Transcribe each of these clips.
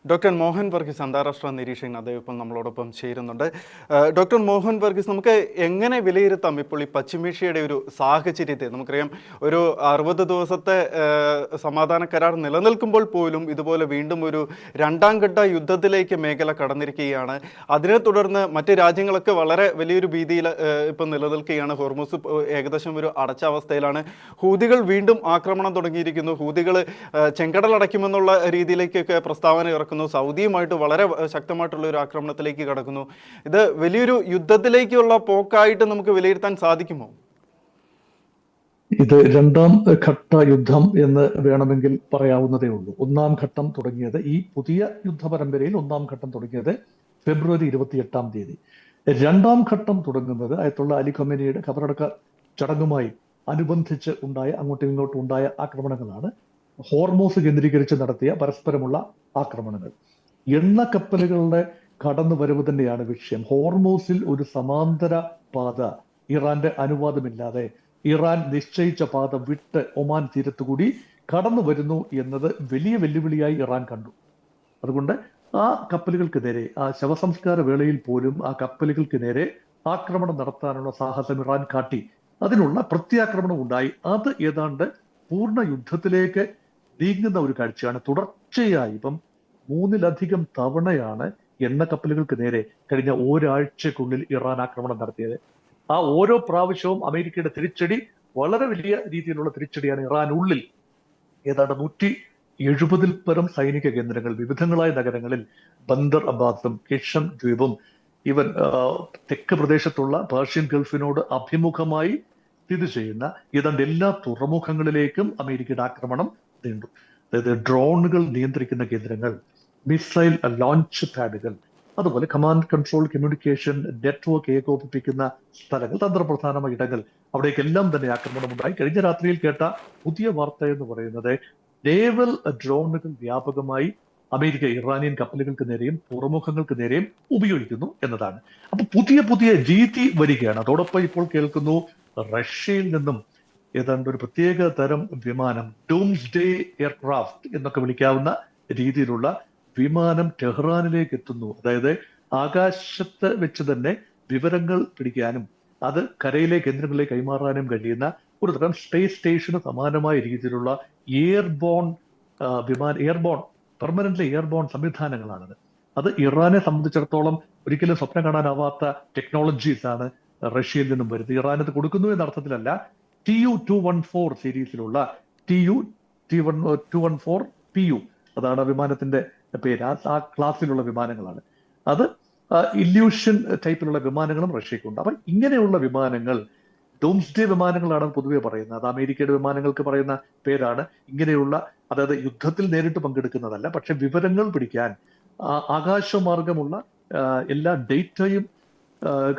Doctor Mohan Varghese അന്താരാഷ്ട്ര നിരീക്ഷകൻ, അദ്ദേഹം ഇപ്പം നമ്മളോടൊപ്പം ചേരുന്നുണ്ട്. ഡോക്ടർ മോഹൻ വർഗീസ്, നമുക്ക് എങ്ങനെ വിലയിരുത്താം ഇപ്പോൾ ഈ പശ്ചിമേഷ്യയുടെ ഒരു സാഹചര്യത്തെ? നമുക്കറിയാം, ഒരു 60 ദിവസത്തെ സമാധാന കരാർ നിലനിൽക്കുമ്പോൾ പോലും ഇതുപോലെ വീണ്ടും ഒരു രണ്ടാം ഘട്ട യുദ്ധത്തിലേക്ക് മേഖല കടന്നിരിക്കുകയാണ്. അതിനെ തുടർന്ന് മറ്റ് രാജ്യങ്ങളൊക്കെ വളരെ വലിയൊരു ഭീതിയിൽ ഇപ്പം നിലനിൽക്കുകയാണ്. ഹോർമുസ് ഏകദേശം ഒരു അടച്ച അവസ്ഥയിലാണ്. ഹൂതികൾ വീണ്ടും ആക്രമണം തുടങ്ങിയിരിക്കുന്നു. ഹൂതികൾ ചെങ്കടൽ അടയ്ക്കുമെന്നുള്ള രീതിയിലേക്കൊക്കെ പ്രസ്താവന ഇറക്കുന്നു. സൗദിയുമായിട്ട് വളരെ ശക്തമായിട്ടുള്ള ഒരു ആക്രമണത്തിലേക്ക് കടക്കുന്നു. ഇത് വലിയൊരു യുദ്ധത്തിലേക്കുള്ള പോക്കായിട്ട് നമുക്ക് വിലയിരുത്താൻ സാധിക്കുമോ? ഇത് രണ്ടാം ഘട്ട യുദ്ധം എന്ന് വേണമെങ്കിൽ പറയാവുന്നതേ ഉള്ളൂ. ഒന്നാം ഘട്ടം തുടങ്ങിയത്, ഈ പുതിയ യുദ്ധ പരമ്പരയിൽ ഒന്നാം ഘട്ടം തുടങ്ങിയത് ഫെബ്രുവരി 28-ാം തീയതി. രണ്ടാം ഘട്ടം തുടങ്ങുന്നത് അയത്തുള്ള അലി ഖമേനിയുടെ ഖബറടക്ക ചടങ്ങുമായി അനുബന്ധിച്ച് അങ്ങോട്ടും ഇങ്ങോട്ടും ഉണ്ടായ ആക്രമണങ്ങളാണ്. ഹോർമോസ് കേന്ദ്രീകരിച്ച് നടത്തിയ പരസ്പരമുള്ള ആക്രമണങ്ങൾ. എണ്ണക്കപ്പലുകളുടെ കടന്നുവരവ് തന്നെയാണ് വിഷയം. ഹോർമോസിൽ ഒരു സമാന്തര പാത ഇറാന്റെ അനുവാദമില്ലാതെ ഇറാൻ നിശ്ചയിച്ച പാത വിട്ട് ഒമാൻ തീരത്തുകൂടി കടന്നു വരുന്നു എന്നത് വലിയ വെല്ലുവിളിയായി ഇറാൻ കണ്ടു. അതുകൊണ്ട് ആ കപ്പലുകൾക്ക് നേരെ, ആ ശവസംസ്കാര വേളയിൽ പോലും ആ കപ്പലുകൾക്ക് നേരെ ആക്രമണം നടത്താനുള്ള സാഹസം ഇറാൻ കാട്ടി. അതിനുള്ള പ്രത്യാക്രമണം ഉണ്ടായി. അത് ഏതാണ്ട് പൂർണ്ണ യുദ്ധത്തിലേക്ക് നീങ്ങുന്ന ഒരു കാഴ്ചയാണ്. തുടർച്ചയായി ഇപ്പം 3-ലധികം തവണയാണ് എണ്ണക്കപ്പലുകൾക്ക് നേരെ കഴിഞ്ഞ ഒരാഴ്ചക്കുള്ളിൽ ഇറാൻ ആക്രമണം നടത്തിയത്. ആ ഓരോ പ്രാവശ്യവും അമേരിക്കയുടെ തിരിച്ചടി വളരെ വലിയ രീതിയിലുള്ള തിരിച്ചടിയാണ്. ഇറാനുള്ളിൽ ഏതാണ്ട് 170-ൽ പരം സൈനിക കേന്ദ്രങ്ങൾ വിവിധങ്ങളായ നഗരങ്ങളിൽ, ബന്ദർ അബ്ബാസും കിഷം ദ്വീപും ഇവൻ തെക്ക് പ്രദേശത്തുള്ള പേർഷ്യൻ ഗൾഫിനോട് അഭിമുഖമായി സ്ഥിതി ചെയ്യുന്ന ഏതാണ്ട് എല്ലാ തുറമുഖങ്ങളിലേക്കും അമേരിക്കയുടെ ആക്രമണം നീണ്ടു. അതായത് ഡ്രോണുകൾ നിയന്ത്രിക്കുന്ന കേന്ദ്രങ്ങൾ, മിസൈൽ ലോഞ്ച് പാഡുകൾ, അതുപോലെ കമാൻഡ് കൺട്രോൾ കമ്മ്യൂണിക്കേഷൻ നെറ്റ്വർക്ക് ഏകോപിപ്പിക്കുന്ന സ്ഥലങ്ങൾ, തന്ത്രപ്രധാനമായ ഇടങ്ങൾ, അവിടേക്കെല്ലാം തന്നെ ആക്രമണമുണ്ടായി. കഴിഞ്ഞ രാത്രിയിൽ കേട്ട പുതിയ വാർത്ത എന്ന് പറയുന്നത് നേവൽ ഡ്രോണുകൾ വ്യാപകമായി അമേരിക്ക ഇറാനിയൻ കപ്പലുകൾക്ക് നേരെയും തുറമുഖങ്ങൾക്ക് നേരെയും ഉപയോഗിക്കുന്നു എന്നതാണ്. അപ്പൊ പുതിയ പുതിയ രീതി വരികയാണ്. അതോടൊപ്പം ഇപ്പോൾ കേൾക്കുന്നു റഷ്യയിൽ നിന്നും ഏതാണ്ട് ഒരു പ്രത്യേക തരം വിമാനം, ഡൂംസ്ഡേ എയർക്രാഫ്റ്റ് എന്നൊക്കെ വിളിക്കാവുന്ന രീതിയിലുള്ള വിമാനം ടെഹ്റാനിലേക്ക് എത്തുന്നു. അതായത് ആകാശത്ത് വെച്ച് തന്നെ വിവരങ്ങൾ പിടിക്കാനും അത് കരയിലെ കേന്ദ്രങ്ങളിലേക്ക് കൈമാറാനും കഴിയുന്ന ഒരു തരം സ്പേസ് സ്റ്റേഷന് സമാനമായ രീതിയിലുള്ള എയർബോൺ പെർമനന്റ്ലി എയർബോൺ സംവിധാനങ്ങളാണത്. അത് ഇറാനെ സംബന്ധിച്ചിടത്തോളം ഒരിക്കലും സ്വപ്നം കാണാനാവാത്ത ടെക്നോളജീസ് ആണ് റഷ്യയിൽ നിന്നും വരുന്നത്. ഇറാൻ അത് കൊടുക്കുന്നു എന്ന അർത്ഥത്തിലല്ല. TU-214 സീരീസിലുള്ള TU-214 PU അതാണ് വിമാനത്തിന്റെ പേര്. ആ ക്ലാസ്സിലുള്ള വിമാനങ്ങളാണ് അത്. ഇല്യൂഷൻ ടൈപ്പിലുള്ള വിമാനങ്ങളും റഷ്യക്കുണ്ട്. അപ്പൊ ഇങ്ങനെയുള്ള വിമാനങ്ങൾ ഡൂംസ്ഡേ വിമാനങ്ങളാണ് പൊതുവെ പറയുന്നത്. അത് അമേരിക്കയുടെ വിമാനങ്ങൾക്ക് പറയുന്ന പേരാണ്. ഇങ്ങനെയുള്ള, അതായത് യുദ്ധത്തിൽ നേരിട്ട് പങ്കെടുക്കുന്നതല്ല, പക്ഷെ വിവരങ്ങൾ പിടിക്കാൻ ആകാശമാർഗമുള്ള എല്ലാ ഡേറ്റയും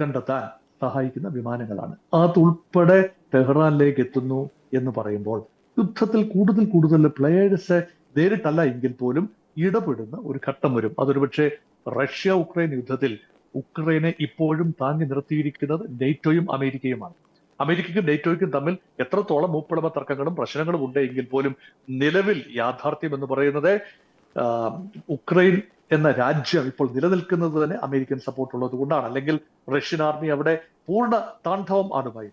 കണ്ടെത്താൻ സഹായിക്കുന്ന വിമാനങ്ങളാണ്. അതുൾപ്പെടെ ടെഹ്റാനിലേക്ക് എത്തുന്നു എന്ന് പറയുമ്പോൾ യുദ്ധത്തിൽ കൂടുതൽ കൂടുതൽ പ്ലേയേഴ്സ് നേരിട്ടല്ല എങ്കിൽ പോലും ഇടപെടുന്ന ഒരു ഘട്ടം വരും. അതൊരു പക്ഷേ റഷ്യ ഉക്രൈൻ യുദ്ധത്തിൽ ഉക്രൈനെ ഇപ്പോഴും താങ്ങി നിർത്തിയിരിക്കുന്നത് നെയ്റ്റോയും അമേരിക്കയുമാണ്. അമേരിക്കയ്ക്കും നെയ്റ്റോയ്ക്കും തമ്മിൽ എത്രത്തോളം മൂപ്പടമ തർക്കങ്ങളും പ്രശ്നങ്ങളും ഉണ്ടെങ്കിൽ പോലും നിലവിൽ യാഥാർത്ഥ്യം എന്ന് പറയുന്നത് ഉക്രൈൻ എന്ന രാജ്യം ഇപ്പോൾ നിലനിൽക്കുന്നത് തന്നെ അമേരിക്കൻ സപ്പോർട്ട് ഉള്ളത് കൊണ്ടാണ്. അല്ലെങ്കിൽ റഷ്യൻ ആർമി അവിടെ പൂർണ്ണ താണ്ഡവം ആടുമായി.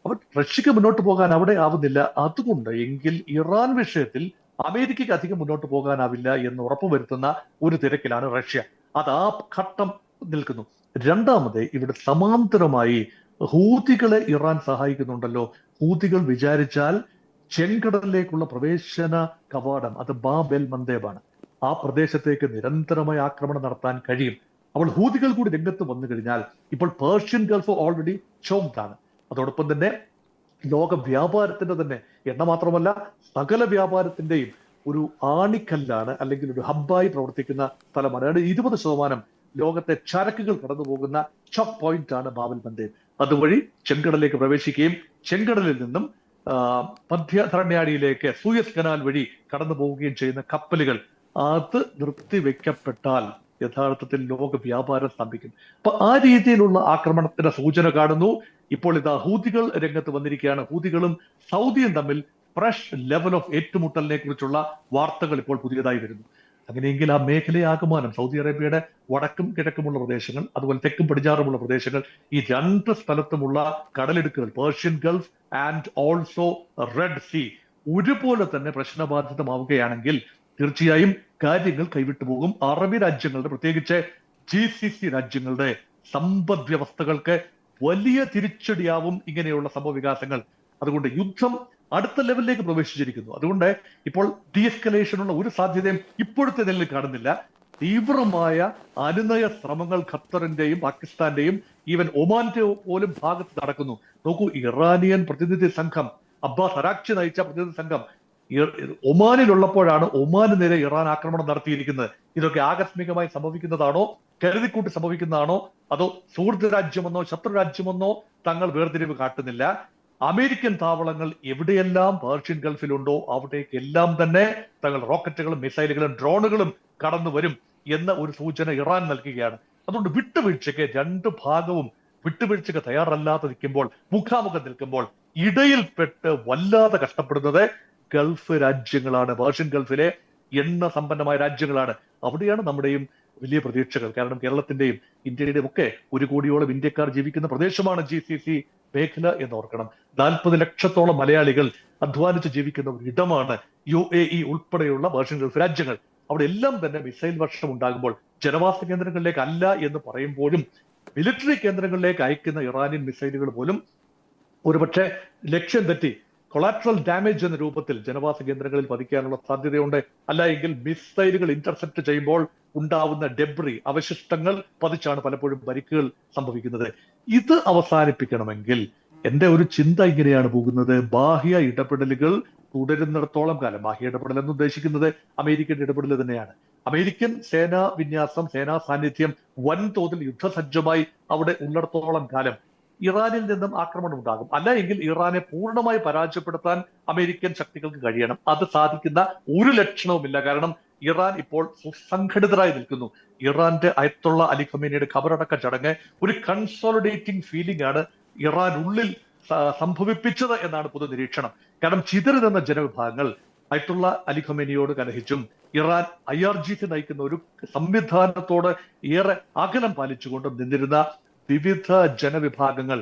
അപ്പൊ റഷ്യക്ക് മുന്നോട്ട് പോകാൻ അവിടെ ആവുന്നില്ല. അതുകൊണ്ട് എങ്കിൽ ഇറാൻ വിഷയത്തിൽ അമേരിക്കയ്ക്ക് അധികം മുന്നോട്ട് പോകാനാവില്ല എന്ന് ഉറപ്പുവരുത്തുന്ന ഒരു തിരക്കിലാണ് റഷ്യ. അത് ആ ഘട്ടം നിൽക്കുന്നു. രണ്ടാമത് ഇവിടെ സമാന്തരമായി ഹൂതികളെ ഇറാൻ സഹായിക്കുന്നുണ്ടല്ലോ. ഹൂതികൾ വിചാരിച്ചാൽ ചെങ്കടലിലേക്കുള്ള പ്രവേശന കവാടം, അത് ബാബ് എൽ മന്ദേബാണ്. ആ പ്രദേശത്തേക്ക് നിരന്തരമായി ആക്രമണം നടത്താൻ കഴിയും. അപ്പോൾ ഹൂതികൾ കൂടി രംഗത്ത് വന്നു കഴിഞ്ഞാൽ ഇപ്പോൾ പേർഷ്യൻ ഗൾഫ് ഓൾറെഡി ചോക്ഡാണ്. അതോടൊപ്പം തന്നെ ലോക വ്യാപാരത്തിന്റെ തന്നെ, എണ്ണ മാത്രമല്ല സകല വ്യാപാരത്തിന്റെയും ഒരു ആണിക്കല്ലാണ്, അല്ലെങ്കിൽ ഒരു ഹബ്ബായി പ്രവർത്തിക്കുന്ന സ്ഥലമാണ്. 20% ലോകത്തെ ചരക്കുകൾ കടന്നു പോകുന്ന ചോക്ക് പോയിന്റ് ആണ് ബാബൽ മന്ദേബ്. അതുവഴി ചെങ്കടലിലേക്ക് പ്രവേശിക്കുകയും ചെങ്കടലിൽ നിന്നും മധ്യധരണ്യാഴിയിലേക്ക് സൂയസ് കനാൽ വഴി കടന്നു പോവുകയും ചെയ്യുന്ന കപ്പലുകൾ, അത് നിർത്തിവെക്കപ്പെട്ടാൽ യഥാർത്ഥത്തിൽ ലോക വ്യാപാരം സ്തംഭിക്കും. അപ്പൊ ആ രീതിയിലുള്ള ആക്രമണത്തിന്റെ സൂചന കാണുന്നു. ഇപ്പോൾ ഇതാ ഹൂതികൾ രംഗത്ത് വന്നിരിക്കുകയാണ്. ഹൂതികളും സൗദിയും തമ്മിൽ ഫ്രഷ് ലെവൽ ഓഫ് ഏറ്റുമുട്ടലിനെ കുറിച്ചുള്ള വാർത്തകൾ ഇപ്പോൾ പുതിയതായി വരുന്നു. അങ്ങനെയെങ്കിൽ ആ മേഖലയാകമാനം സൗദി അറേബ്യയുടെ വടക്കും കിഴക്കുമുള്ള പ്രദേശങ്ങൾ, അതുപോലെ തെക്കും പടിഞ്ഞാറുമുള്ള പ്രദേശങ്ങൾ, ഈ രണ്ട് സ്ഥലത്തുമുള്ള കടലിടുക്കുകൾ, Persian Gulf and also Red Sea, ഒരുപോലെ തന്നെ പ്രശ്നബാധിതമാവുകയാണെങ്കിൽ തീർച്ചയായും കാര്യങ്ങൾ കൈവിട്ടു പോകും. അറബി രാജ്യങ്ങളുടെ, പ്രത്യേകിച്ച് GCC രാജ്യങ്ങളുടെ സമ്പദ് വ്യവസ്ഥകൾക്ക് വലിയ തിരിച്ചടിയാവും ഇങ്ങനെയുള്ള സംഭവ വികാസങ്ങൾ. അതുകൊണ്ട് യുദ്ധം അടുത്ത ലെവലിലേക്ക് പ്രവേശിച്ചിരിക്കുന്നു. അതുകൊണ്ട് ഇപ്പോൾ ഡീഎസ്കലേഷനുള്ള ഒരു സാധ്യതയും ഇപ്പോഴത്തെ നിലയിൽ കാണുന്നില്ല. തീവ്രമായ അനുനയ ശ്രമങ്ങൾ ഖത്തറിന്റെയും പാകിസ്ഥാന്റെയും ഈവൻ ഒമാന്റെ പോലും ഭാഗത്ത് നടക്കുന്നു. നോക്കൂ, ഇറാനിയൻ പ്രതിനിധി സംഘം, അബ്ബാസ് അരാക്ചി നയിച്ച പ്രതിനിധി സംഘം ഒമാനിലുള്ളപ്പോഴാണ് ഒമാന് നേരെ ഇറാൻ ആക്രമണം നടത്തിയിരിക്കുന്നത്. ഇതൊക്കെ ആകസ്മികമായി സംഭവിക്കുന്നതാണോ, കരുതിക്കൂട്ടി സംഭവിക്കുന്നതാണോ, അതോ സുഹൃത്ത് രാജ്യമെന്നോ ശത്രു രാജ്യമെന്നോ തങ്ങൾ വേർതിരിവ് കാട്ടുന്നില്ല. അമേരിക്കൻ താവളങ്ങൾ എവിടെയെല്ലാം പേർഷ്യൻ ഗൾഫിലുണ്ടോ അവിടേക്കെല്ലാം തന്നെ തങ്ങൾ റോക്കറ്റുകളും മിസൈലുകളും ഡ്രോണുകളും കടന്നു വരും എന്ന ഒരു സൂചന ഇറാൻ നൽകുകയാണ്. അതുകൊണ്ട് വിട്ടുവീഴ്ചയ്ക്ക് രണ്ട് ഭാഗവും വിട്ടുവീഴ്ചയ്ക്ക് തയ്യാറല്ലാതെ നിൽക്കുമ്പോൾ, മുഖാമുഖം നിൽക്കുമ്പോൾ ഇടയിൽപ്പെട്ട് വല്ലാതെ കഷ്ടപ്പെടുന്നത് ഗൾഫ് രാജ്യങ്ങളാണ്. പേർഷ്യൻ ഗൾഫിലെ എണ്ണ സമ്പന്നമായ രാജ്യങ്ങളാണ്. അവിടെയാണ് നമ്മുടെയും വലിയ പ്രതീക്ഷകൾ. കാരണം കേരളത്തിന്റെയും ഇന്ത്യയുടെയും ഒക്കെ 1 കോടിയോളം ഇന്ത്യക്കാർ ജീവിക്കുന്ന പ്രദേശമാണ് GCC മേഖല എന്ന് ഓർക്കണം. 40 ലക്ഷത്തോളം മലയാളികൾ അധ്വാനിച്ച് ജീവിക്കുന്ന ഒരു ഇടമാണ് UAE ഉൾപ്പെടെയുള്ള പേർഷ്യൻ ഗൾഫ് രാജ്യങ്ങൾ. അവിടെ എല്ലാം തന്നെ മിസൈൽ വർഷം ഉണ്ടാകുമ്പോൾ ജനവാസ കേന്ദ്രങ്ങളിലേക്ക് അല്ല എന്ന് പറയുമ്പോഴും മിലിറ്ററി കേന്ദ്രങ്ങളിലേക്ക് അയക്കുന്ന ഇറാനിയൻ മിസൈലുകൾ പോലും ഒരുപക്ഷെ ലക്ഷ്യം തെറ്റി കൊളാട്രൽ ഡാമേജ് എന്ന രൂപത്തിൽ ജനവാസ കേന്ദ്രങ്ങളിൽ പതിക്കാനുള്ള സാധ്യതയുണ്ട്. അല്ല എങ്കിൽ മിസൈലുകൾ ഇന്റർസെപ്റ്റ് ചെയ്യുമ്പോൾ ഉണ്ടാവുന്ന ഡെബ്രി, അവശിഷ്ടങ്ങൾ പതിച്ചാണ് പലപ്പോഴും പരിക്കുകൾ സംഭവിക്കുന്നത്. ഇത് അവസാനിപ്പിക്കണമെങ്കിൽ എന്റെ ഒരു ചിന്ത ഇങ്ങനെയാണ് പോകുന്നത്: ബാഹ്യ ഇടപെടലുകൾ തുടരുന്നിടത്തോളം കാലം, ബാഹ്യ ഇടപെടൽ എന്ന് ഉദ്ദേശിക്കുന്നത് അമേരിക്കൻ ഇടപെടൽ തന്നെയാണ്. അമേരിക്കൻ സേനാ വിന്യാസം, സേനാ സാന്നിധ്യം വൻതോതിൽ യുദ്ധസജ്ജമായി അവിടെ ഉള്ളിടത്തോളം കാലം ഇറാനിൽ നിന്നും ആക്രമണം ഉണ്ടാകും. അല്ല എങ്കിൽ ഇറാനെ പൂർണ്ണമായി പരാജയപ്പെടുത്താൻ അമേരിക്കൻ ശക്തികൾക്ക് കഴിയണം. അത് സാധിക്കുന്ന ഒരു ലക്ഷണവുമില്ല. കാരണം ഇറാൻ ഇപ്പോൾ സുസംഘടിതരായി നിൽക്കുന്നു. ഇറാന്റെ അയത്തുള്ള അലി ഖമേനിയുടെ ഖബറടക്ക ചടങ്ങ് ഒരു കൺസോളിഡേറ്റിംഗ് ഫീലിംഗ് ആണ് ഇറാൻ ഉള്ളിൽ സംഭവിപ്പിച്ചത് എന്നാണ് പൊതു നിരീക്ഷണം. കാരണം ചിതറി നിന്ന ജനവിഭാഗങ്ങൾ അയത്തുള്ള അലി ഖമേനിയോട് കലഹിച്ചും ഇറാൻ IRGC നയിക്കുന്ന ഒരു സംവിധാനത്തോട് ഏറെ അകലം പാലിച്ചുകൊണ്ടും നിന്നിരുന്ന വിവിധ ജനവിഭാഗങ്ങൾ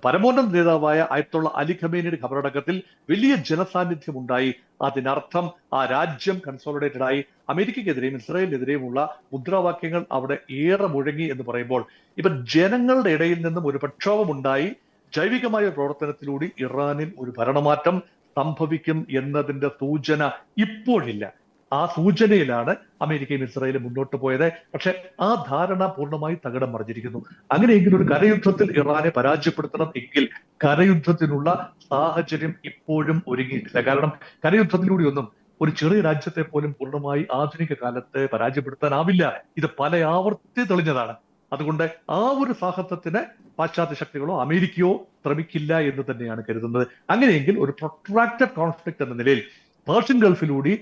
പരമോന്നത നേതാവായ അയത്തുള്ള അലി ഖമേനിയുടെ ഖബറടക്കത്തിൽ വലിയ ജനസാന്നിധ്യം ഉണ്ടായി. അതിനർത്ഥം ആ രാജ്യം കൺസോളിഡേറ്റഡ് ആയി. അമേരിക്കക്കെതിരെയും ഇസ്രായേലിനെതിരെയുമുള്ള മുദ്രാവാക്യങ്ങൾ അവിടെ ഏറെ മുഴങ്ങി എന്ന് പറയുമ്പോൾ ഇപ്പൊ ജനങ്ങളുടെ ഇടയിൽ നിന്നും ഒരു പ്രക്ഷോഭം ഉണ്ടായി. ജൈവികമായ പ്രവർത്തനത്തിലൂടെ ഇറാനിൽ ഒരു ഭരണമാറ്റം സംഭവിക്കും എന്നതിന്റെ സൂചന ഇപ്പോഴില്ല. ആ സൂചനയിലാണ് അമേരിക്കയും ഇസ്രായേലും മുന്നോട്ട് പോയത്. പക്ഷെ ആ ധാരണ പൂർണ്ണമായി തകിടം മറിഞ്ഞിരിക്കുന്നു. അങ്ങനെയെങ്കിൽ ഒരു കരയുദ്ധത്തിൽ ഇറാനെ പരാജയപ്പെടുത്തണം എങ്കിൽ കരയുദ്ധത്തിനുള്ള സാഹചര്യം ഇപ്പോഴും ഒരുങ്ങിയിട്ടില്ല. കാരണം കരയുദ്ധത്തിലൂടെ ഒന്നും ഒരു ചെറിയ രാജ്യത്തെ പോലും പൂർണ്ണമായി ആധുനിക കാലത്ത് പരാജയപ്പെടുത്താനാവില്ല. ഇത് പല ആവർത്തി തെളിഞ്ഞതാണ്. അതുകൊണ്ട് ആ ഒരു സാഹചര്യത്തിന് പാശ്ചാത്യ ശക്തികളോ അമേരിക്കയോ ശ്രമിക്കില്ല എന്ന് തന്നെയാണ് കരുതുന്നത്. അങ്ങനെയെങ്കിൽ ഒരു പ്രൊട്രാക്റ്റഡ് കോൺഫ്ലിക്ട് എന്ന നിലയിൽ പേർഷ്യൻ ഗൾഫിലൂടെ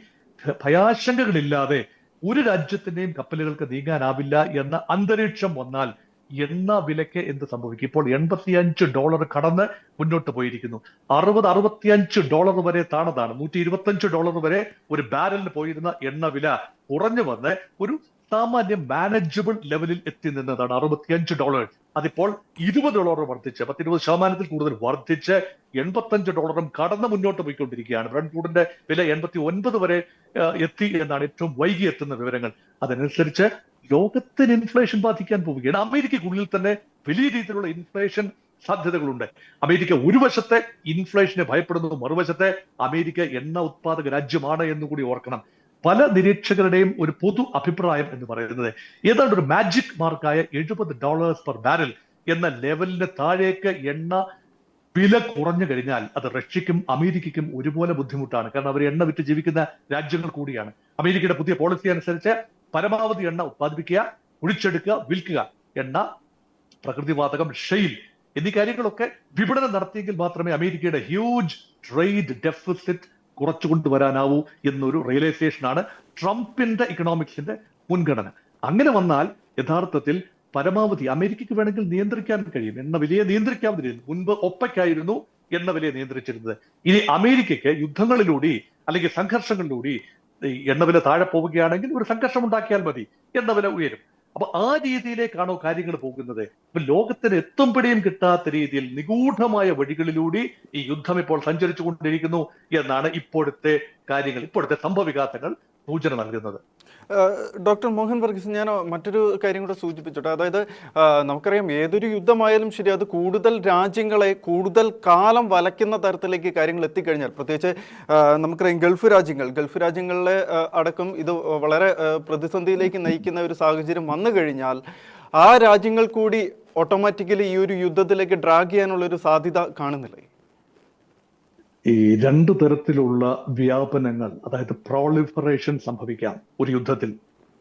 ഭയാശങ്കകളില്ലാതെ ഒരു രാജ്യത്തിന്റെയും കപ്പലുകൾക്ക് നീങ്ങാനാവില്ല എന്ന അന്തരീക്ഷം വന്നാൽ എണ്ണ വിലയ്ക്ക് എന്ത് സംഭവിക്കും? ഇപ്പോൾ $85 കടന്ന് മുന്നോട്ട് പോയിരിക്കുന്നു. $65 വരെ താണതാണ്. $125 വരെ ഒരു ബാരലിന് പോയിരുന്ന എണ്ണ വില കുറഞ്ഞു വന്ന് ഒരു സാമാന്യ മാനേജബിൾ ലെവലിൽ എത്തി നിന്നതാണ്. $65 അതിപ്പോൾ $20 വർദ്ധിച്ച് 10-20% കൂടുതൽ വർദ്ധിച്ച് $85 കടന്ന് മുന്നോട്ട് പോയിക്കൊണ്ടിരിക്കുകയാണ്. ബ്രണ്ട് ക്രൂഡിന്റെ വില 89 വരെ എത്തി എന്നാണ് ഏറ്റവും വൈകി എത്തുന്ന വിവരങ്ങൾ. അതനുസരിച്ച് ലോകത്തിന് ഇൻഫ്ലേഷൻ ബാധിക്കാൻ പോവുകയാണ്. അമേരിക്കയ്ക്കുള്ളിൽ തന്നെ വലിയ രീതിയിലുള്ള ഇൻഫ്ലേഷൻ സാധ്യതകളുണ്ട്. അമേരിക്ക ഒരു വശത്തെ ഇൻഫ്ലേഷനെ ഭയപ്പെടുന്നു, മറുവശത്തെ അമേരിക്ക എണ്ണ ഉത്പാദക രാജ്യമാണ് എന്നുകൂടി ഓർക്കണം. പല നിരീക്ഷകരുടെയും ഒരു പൊതു അഭിപ്രായം എന്ന് പറയുന്നത് ഏതാണ്ട് ഒരു മാജിക് മാർക്കായ $70 പെർ ബാരൽ എന്ന ലെവലിന് താഴേക്ക് എണ്ണ വില കുറഞ്ഞു കഴിഞ്ഞാൽ അത് റഷ്യക്കും അമേരിക്കയ്ക്കും ഒരുപോലെ ബുദ്ധിമുട്ടാണ്. കാരണം അവർ എണ്ണ വിറ്റ് ജീവിക്കുന്ന രാജ്യങ്ങൾ കൂടിയാണ്. അമേരിക്കയുടെ പുതിയ പോളിസി അനുസരിച്ച് പരമാവധി എണ്ണ ഉത്പാദിപ്പിക്കുക, ഒഴിച്ചെടുക്കുക, വിൽക്കുക. എണ്ണ, പ്രകൃതിവാതകം, ഷെയിൽ എന്നീ കാര്യങ്ങളൊക്കെ വിപണനം നടത്തിയെങ്കിൽ മാത്രമേ അമേരിക്കയുടെ ഹ്യൂജ് ട്രേഡ് ഡെഫിസിറ്റ് കുറച്ചു കൊണ്ടുവരാനാവൂ എന്നൊരു റിയലൈസേഷനാണ് ട്രംപിന്റെ ഇക്കണോമിക്സിന്റെ മുൻഗണന. അങ്ങനെ വന്നാൽ യഥാർത്ഥത്തിൽ പരമാവധി അമേരിക്കയ്ക്ക് വേണമെങ്കിൽ നിയന്ത്രിക്കാൻ കഴിയും. എണ്ണ വിലയെ നിയന്ത്രിക്കാവുന്നതിന് മുൻപ് ഒപ്പയ്ക്കായിരുന്നു എണ്ണ വിലയെ നിയന്ത്രിച്ചിരുന്നത്. ഇനി അമേരിക്കയ്ക്ക് യുദ്ധങ്ങളിലൂടെ അല്ലെങ്കിൽ സംഘർഷങ്ങളിലൂടെ ഈ എണ്ണവില താഴെ പോവുകയാണെങ്കിൽ ഒരു സംഘർഷം ഉണ്ടാക്കിയാൽ മതി, എണ്ണവില ഉയരും. അപ്പൊ ആ രീതിയിലേക്കാണോ കാര്യങ്ങൾ പോകുന്നത്? അപ്പൊ ലോകത്തിന് എത്തും പിടിയും കിട്ടാത്ത രീതിയിൽ നിഗൂഢമായ വഴികളിലൂടെ ഈ യുദ്ധം ഇപ്പോൾ സഞ്ചരിച്ചു കൊണ്ടിരിക്കുന്നു എന്നാണ് ഇപ്പോഴത്തെ കാര്യങ്ങൾ, ഇപ്പോഴത്തെ സംഭവവികാസങ്ങൾ സൂചന നൽകുന്നത്. ഡോക്ടർ മോഹൻ വർഗീസ്, ഞാൻ മറ്റൊരു കാര്യം കൂടെ സൂചിപ്പിച്ചോട്ടെ. അതായത് നമുക്കറിയാം ഏതൊരു യുദ്ധമായാലും ശരി, അത് കൂടുതൽ രാജ്യങ്ങളെ കൂടുതൽ കാലം വലയ്ക്കുന്ന തരത്തിലേക്ക് കാര്യങ്ങൾ എത്തിക്കഴിഞ്ഞാൽ, പ്രത്യേകിച്ച് നമുക്കറിയാം ഗൾഫ് രാജ്യങ്ങളിലെ അടക്കം ഇത് വളരെ പ്രതിസന്ധിയിലേക്ക് നയിക്കുന്ന ഒരു സാഹചര്യം വന്നു കഴിഞ്ഞാൽ ആ രാജ്യങ്ങൾ കൂടി ഓട്ടോമാറ്റിക്കലി ഈ ഒരു യുദ്ധത്തിലേക്ക് ഡ്രാഗ് ചെയ്യാനുള്ള ഒരു സാധ്യത കാണുന്നില്ലേ? ഈ രണ്ടു തരത്തിലുള്ള വ്യാപനങ്ങൾ, അതായത് പ്രോളിഫറേഷൻ സംഭവിക്കാം ഒരു യുദ്ധത്തിൽ.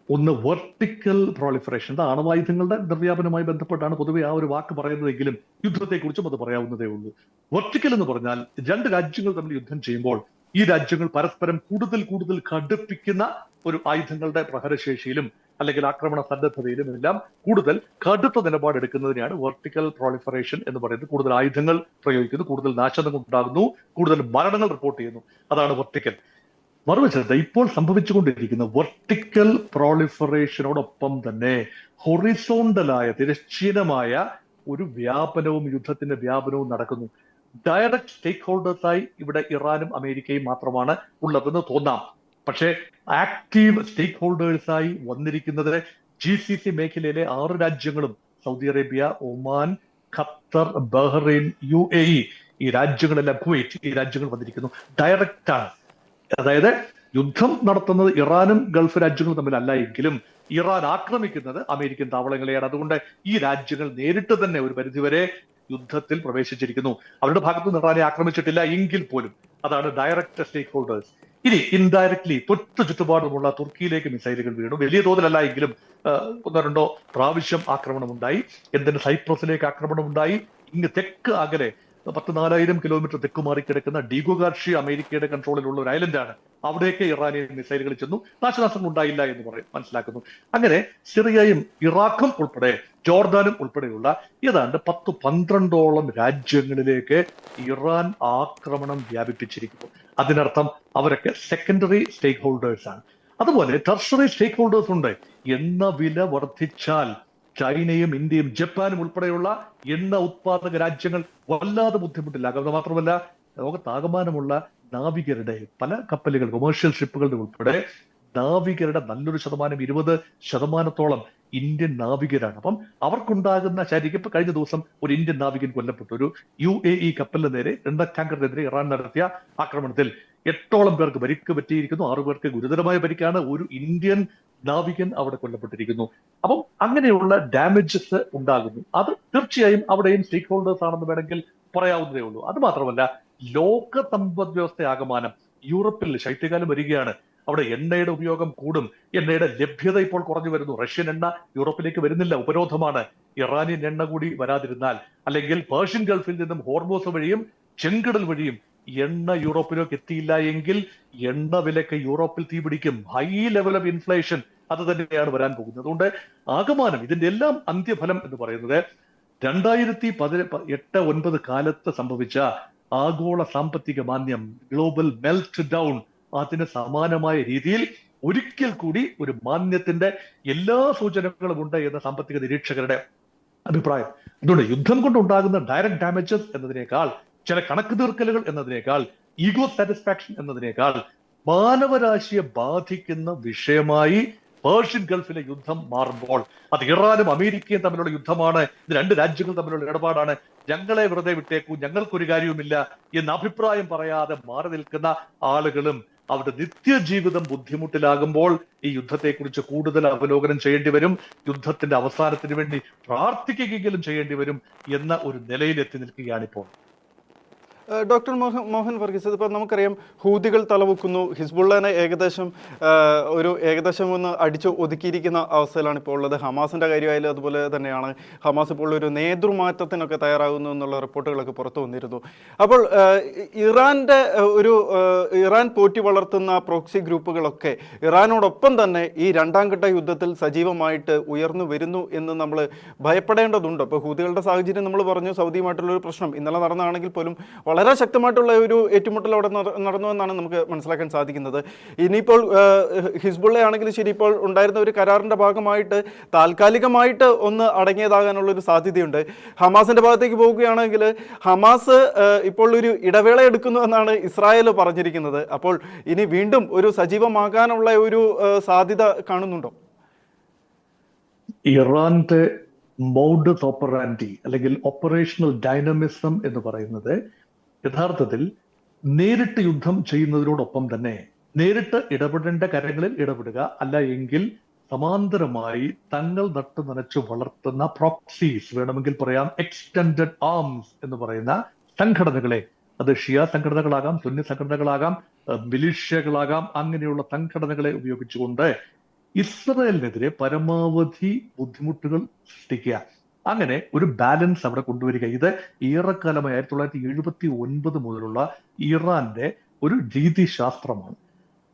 ഒന്ന് വെർട്ടിക്കൽ പ്രോളിഫറേഷൻ, അണുവായുധങ്ങളുടെ നിർവ്യാപനവുമായി ബന്ധപ്പെട്ടാണ് പൊതുവെ ആ ഒരു വാക്ക് പറയുന്നതെങ്കിലും യുദ്ധത്തെക്കുറിച്ചും അത് പറയാവുന്നതേ ഉള്ളൂ. വെർട്ടിക്കൽ എന്ന് പറഞ്ഞാൽ രണ്ട് രാജ്യങ്ങൾ തമ്മിൽ യുദ്ധം ചെയ്യുമ്പോൾ ഈ രാജ്യങ്ങൾ പരസ്പരം കൂടുതൽ കടുപ്പിക്കുന്ന ഒരു ആയുധങ്ങളുടെ പ്രഹരശേഷിയിലും അല്ലെങ്കിൽ ആക്രമണ സന്നദ്ധതയിലും എല്ലാം കൂടുതൽ കടുത്ത നിലപാടെടുക്കുന്നതിനെയാണ് വെർട്ടിക്കൽ പ്രോളിഫറേഷൻ എന്ന് പറയുന്നത്. കൂടുതൽ ആയുധങ്ങൾ പ്രയോഗിക്കുന്നു, കൂടുതൽ നാശനഷ്ടങ്ങൾ ഉണ്ടാകുന്നു, കൂടുതൽ മരണങ്ങൾ റിപ്പോർട്ട് ചെയ്യുന്നു. അതാണ് വെർട്ടിക്കൽ. മറുവശത്ത് ഇപ്പോൾ സംഭവിച്ചുകൊണ്ടിരിക്കുന്ന വെർട്ടിക്കൽ പ്രോളിഫറേഷനോടൊപ്പം തന്നെ ഹൊറിസോണ്ടലായ, തിരശ്ചീനമായ ഒരു വ്യാപനവും, യുദ്ധത്തിന്റെ വ്യാപനവും നടക്കുന്നു. ഡയറക്റ്റ് സ്റ്റേക്ക് ഹോൾഡേഴ്സായി ഇവിടെ ഇറാനും അമേരിക്കയും മാത്രമാണ് ഉള്ളതെന്ന് തോന്നാം. പക്ഷേ ആക്റ്റീവ് സ്റ്റേക്ക് ഹോൾഡേഴ്സായി വന്നിരിക്കുന്നത് GCC മേഖലയിലെ 6 രാജ്യങ്ങളും, Saudi Arabia, Oman, Qatar, Bahrain, UAE, ഈ രാജ്യങ്ങളെല്ലാം, കുവൈറ്റ്, ഈ രാജ്യങ്ങൾ വന്നിരിക്കുന്നു. ഡയറക്റ്റ് ആണ്. അതായത് യുദ്ധം നടത്തുന്നത് ഇറാനും ഗൾഫ് രാജ്യങ്ങളും തമ്മിലല്ല എങ്കിലും ഇറാൻ ആക്രമിക്കുന്നത് അമേരിക്കൻ താവളങ്ങളെയാണ്. അതുകൊണ്ട് ഈ രാജ്യങ്ങൾ നേരിട്ട് തന്നെ ഒരു പരിധിവരെ യുദ്ധത്തിൽ പ്രവേശിച്ചിരിക്കുന്നു. അവരുടെ ഭാഗത്ത് നിന്ന് ഇറാനെ ആക്രമിച്ചിട്ടില്ല എങ്കിൽ പോലും. അതാണ് ഡയറക്റ്റ് സ്റ്റേക്ക് ഹോൾഡേഴ്സ്. ഇനി ഇൻഡയറക്ട്ലി തൊട്ടു ചുറ്റുപാടുമുള്ള തുർക്കിയിലേക്ക് മിസൈലുകൾ വീണു. വലിയ തോതിലല്ല എങ്കിലും 1-2 പ്രാവശ്യം ആക്രമണമുണ്ടായി. എന്തിന് സൈപ്രസിലേക്ക് ആക്രമണമുണ്ടായി. ഇങ്ങ് തെക്ക് അകലെ 10,000-4,000 കിലോമീറ്റർ തെക്ക് മാറിക്കിടക്കുന്ന ഡീഗോഗാർഷി അമേരിക്കയുടെ കൺട്രോളിലുള്ള ഒരു ഐലൻഡാണ്. അവിടേക്ക് ഇറാനിയൻ മിസൈലുകൾ ചെന്നു. നാശനഷ്ടങ്ങൾ ഉണ്ടായില്ല എന്ന് മനസ്സിലാക്കുന്നു. അങ്ങനെ സിറിയയും ഇറാഖും ഉൾപ്പെടെ, ജോർദാനും ഉൾപ്പെടെയുള്ള ഏതാണ്ട് 10-12ഓളം രാജ്യങ്ങളിലേക്ക് ഇറാൻ ആക്രമണം വ്യാപിപ്പിച്ചിരിക്കുന്നു. അതിനർത്ഥം അവരൊക്കെ സെക്കൻഡറി സ്റ്റേക്ക് ഹോൾഡേഴ്സ് ആണ്. അതുപോലെ ടെർഷറി സ്റ്റേക്ക് ഹോൾഡേഴ്സ് ഉണ്ട്. എണ്ണ വില വർദ്ധിച്ചാൽ ചൈനയും ഇന്ത്യയും ജപ്പാനും ഉൾപ്പെടെയുള്ള എണ്ണ ഉത്പാദക രാജ്യങ്ങൾ വല്ലാതെ ബുദ്ധിമുട്ടിലാകും. അത് മാത്രമല്ല, ലോകത്താകമാനമുള്ള നാവികരുടെ പല കപ്പലുകൾ, കൊമേഴ്ഷ്യൽ ഷിപ്പുകളുടെ ഉൾപ്പെടെ നാവികരുടെ നല്ലൊരു ശതമാനം, 20% ഇന്ത്യൻ നാവികരാണ്. അപ്പം അവർക്കുണ്ടാകുന്ന ശരിക്കും ഇപ്പൊ കഴിഞ്ഞ ദിവസം ഒരു ഇന്ത്യൻ നാവികൻ കൊല്ലപ്പെട്ടു. ഒരു UAE കപ്പലിന് നേരെ, എണ്ണ ടാങ്കറിനെതിരെ ഇറാൻ നടത്തിയ ആക്രമണത്തിൽ 8ഓളം പേർക്ക് പരിക്ക് പറ്റിയിരിക്കുന്നു. 6 പേർക്ക് ഗുരുതരമായ പരിക്കാണ്. ഒരു ഇന്ത്യൻ നാവികൻ അവിടെ കൊല്ലപ്പെട്ടിരിക്കുന്നു. അപ്പം അങ്ങനെയുള്ള ഡാമേജസ് ഉണ്ടാകുന്നു. അത് തീർച്ചയായും അവിടെയും സ്റ്റേക്ക് ഹോൾഡേഴ്സ് ആണെന്ന് വേണമെങ്കിൽ പറയാവുന്നതേ ഉള്ളൂ. അത് മാത്രമല്ല, ലോക സമ്പദ് വ്യവസ്ഥ ആകമാനം, യൂറോപ്പിൽ ശൈത്യകാലം വരികയാണ്. അവിടെ എണ്ണയുടെ ഉപയോഗം കൂടും. എണ്ണയുടെ ലഭ്യത ഇപ്പോൾ കുറഞ്ഞു വരുന്നു. റഷ്യൻ എണ്ണ യൂറോപ്പിലേക്ക് വരുന്നില്ല, ഉപരോധമാണ്. ഇറാനിയൻ എണ്ണ കൂടി വരാതിരുന്നാൽ, അല്ലെങ്കിൽ പേർഷ്യൻ ഗൾഫിൽ നിന്നും ഹോർമോസ് വഴിയും ചെങ്കടൽ വഴിയും എണ്ണ യൂറോപ്പിലേക്ക് എത്തിയില്ല എങ്കിൽ എണ്ണ വിലക്ക് യൂറോപ്പിൽ തീപിടിക്കും. ഹൈ ലെവൽ ഓഫ് ഇൻഫ്ലേഷൻ അത് തന്നെയാണ് വരാൻ പോകുന്നത്. അതുകൊണ്ട് ആകമാനം ഇതിന്റെ എല്ലാം അന്ത്യഫലം എന്ന് പറയുന്നത് 2018-19 കാലത്ത് സംഭവിച്ച ആഗോള സാമ്പത്തിക മാന്ദ്യം, ഗ്ലോബൽ മെൽറ്റ് ഡൗൺ, അതിന് സമാനമായ രീതിയിൽ ഒരിക്കൽ കൂടി ഒരു മാന്ദ്യത്തിന്റെ എല്ലാ സൂചനകളും ഉണ്ട് എന്ന സാമ്പത്തിക നിരീക്ഷകരുടെ അഭിപ്രായം. അതുകൊണ്ട് യുദ്ധം കൊണ്ടുണ്ടാകുന്ന ഡയറക്റ്റ് ഡാമേജസ് എന്നതിനേക്കാൾ, ചില കണക്ക് തീർക്കലുകൾ എന്നതിനേക്കാൾ, ഈഗോ സാറ്റിസ്ഫാക്ഷൻ എന്നതിനേക്കാൾ മാനവരാശിയെ ബാധിക്കുന്ന വിഷയമായി പേർഷ്യൻ ഗൾഫിലെ യുദ്ധം മാറുമ്പോൾ, അത് ഇറാനും അമേരിക്കയും തമ്മിലുള്ള യുദ്ധമാണ്, ഇത് 2 രാജ്യങ്ങൾ തമ്മിലുള്ള ഇടപാടാണ്, ഞങ്ങളെ വെറുതെ വിട്ടേക്കൂ, ഞങ്ങൾക്കൊരു കാര്യവുമില്ല എന്ന അഭിപ്രായം പറയാതെ മാറി നിൽക്കുന്ന ആളുകളും അവരുടെ നിത്യജീവിതം ബുദ്ധിമുട്ടിലാകുമ്പോൾ ഈ യുദ്ധത്തെക്കുറിച്ച് കൂടുതൽ അവലോകനം ചെയ്യേണ്ടി വരും. യുദ്ധത്തിന്റെ അവസാനത്തിന് വേണ്ടി പ്രാർത്ഥിക്കുകയെങ്കിലും ചെയ്യേണ്ടി വരും എന്ന ഒരു നിലയിൽ എത്തി നിൽക്കുകയാണിപ്പോൾ. ഡോക്ടർ മോഹൻ വർഗീസ്, ഇതിപ്പോൾ നമുക്കറിയാം ഹൂതികൾ തലവെക്കുന്നു, ഹിസ്ബുള്ളനെ ഏകദേശം ഒന്ന് അടിച്ചു ഒതുക്കിയിരിക്കുന്ന അവസ്ഥയിലാണ് ഇപ്പോൾ ഉള്ളത്. ഹമാസിൻ്റെ കാര്യമായാലും അതുപോലെ തന്നെയാണ്. ഹമാസ് ഇപ്പോൾ ഒരു നേതൃമാറ്റത്തിനൊക്കെ തയ്യാറാകുന്നു എന്നുള്ള റിപ്പോർട്ടുകളൊക്കെ പുറത്തു വന്നിരുന്നു. അപ്പോൾ ഇറാൻ പോറ്റി വളർത്തുന്ന പ്രോക്സി ഗ്രൂപ്പുകളൊക്കെ ഇറാനോടൊപ്പം തന്നെ ഈ 2ാം ഘട്ട യുദ്ധത്തിൽ സജീവമായിട്ട് ഉയർന്നു വരുന്നു എന്ന് നമ്മൾ ഭയപ്പെടേണ്ടതുണ്ട്. അപ്പോൾ ഹൂതികളുടെ സാഹചര്യം നമ്മൾ പറഞ്ഞു, സൗദിയുമായിട്ടുള്ളൊരു പ്രശ്നം ഇന്നലെ നടന്നതാണെങ്കിൽ പോലും വളരെ ശക്തമായിട്ടുള്ള ഒരു ഏറ്റുമുട്ടൽ അവിടെ നടന്നു എന്നാണ് നമുക്ക് മനസ്സിലാക്കാൻ സാധിക്കുന്നത്. ഇനിയിപ്പോൾ ഹിസ്ബുള്ള ആണെങ്കിലും ശരി, ഇപ്പോൾ ഉണ്ടായിരുന്ന ഒരു കരാറിൻ്റെ ഭാഗമായിട്ട് താൽക്കാലികമായിട്ട് ഒന്ന് അടങ്ങിയതാകാനുള്ളൊരു സാധ്യതയുണ്ട്. ഹമാസിൻ്റെ ഭാഗത്തേക്ക് പോകുകയാണെങ്കിൽ ഹമാസ് ഇപ്പോൾ ഒരു ഇടവേള എടുക്കുന്നു എന്നാണ് ഇസ്രായേൽ പറഞ്ഞിരിക്കുന്നത്. അപ്പോൾ ഇനി വീണ്ടും ഒരു സജീവമാകാനുള്ള ഒരു സാധ്യത കാണുന്നുണ്ടോ? ഇറാന്റെ മോഡസ് ഓപ്പറാൻഡി അല്ലെങ്കിൽ ഓപ്പറേഷണൽ ഡൈനമിസം എന്ന് പറയുന്നത് യഥാർത്ഥത്തിൽ നേരിട്ട് യുദ്ധം ചെയ്യുന്നതിനോടൊപ്പം തന്നെ നേരിട്ട് ഇടപെടേണ്ട കാര്യങ്ങളിൽ ഇടപെടുക, അല്ല എങ്കിൽ സമാന്തരമായി തങ്ങൾ നട്ടു നനച്ചു വളർത്തുന്ന പ്രോക്സീസ്, വേണമെങ്കിൽ പറയാം എക്സ്റ്റെൻഡഡ് ആംസ് എന്ന് പറയുന്ന സംഘടനകളെ, അത് ഷിയ സംഘടനകളാകാം, സുന്നി സംഘടനകളാകാം, മിലിഷ്യകളാകാം, അങ്ങനെയുള്ള സംഘടനകളെ ഉപയോഗിച്ചുകൊണ്ട് ഇസ്രയേലിനെതിരെ പരമാവധി ബുദ്ധിമുട്ടുകൾ സൃഷ്ടിക്കുക. അങ്ങനെ ഒരു ബാലൻസ് അവിടെ കൊണ്ടുവരിക. ഇത് ഏറെക്കാലമായി 1979 മുതലുള്ള ഇറാന്റെ ഒരു രീതിശാസ്ത്രമാണ്.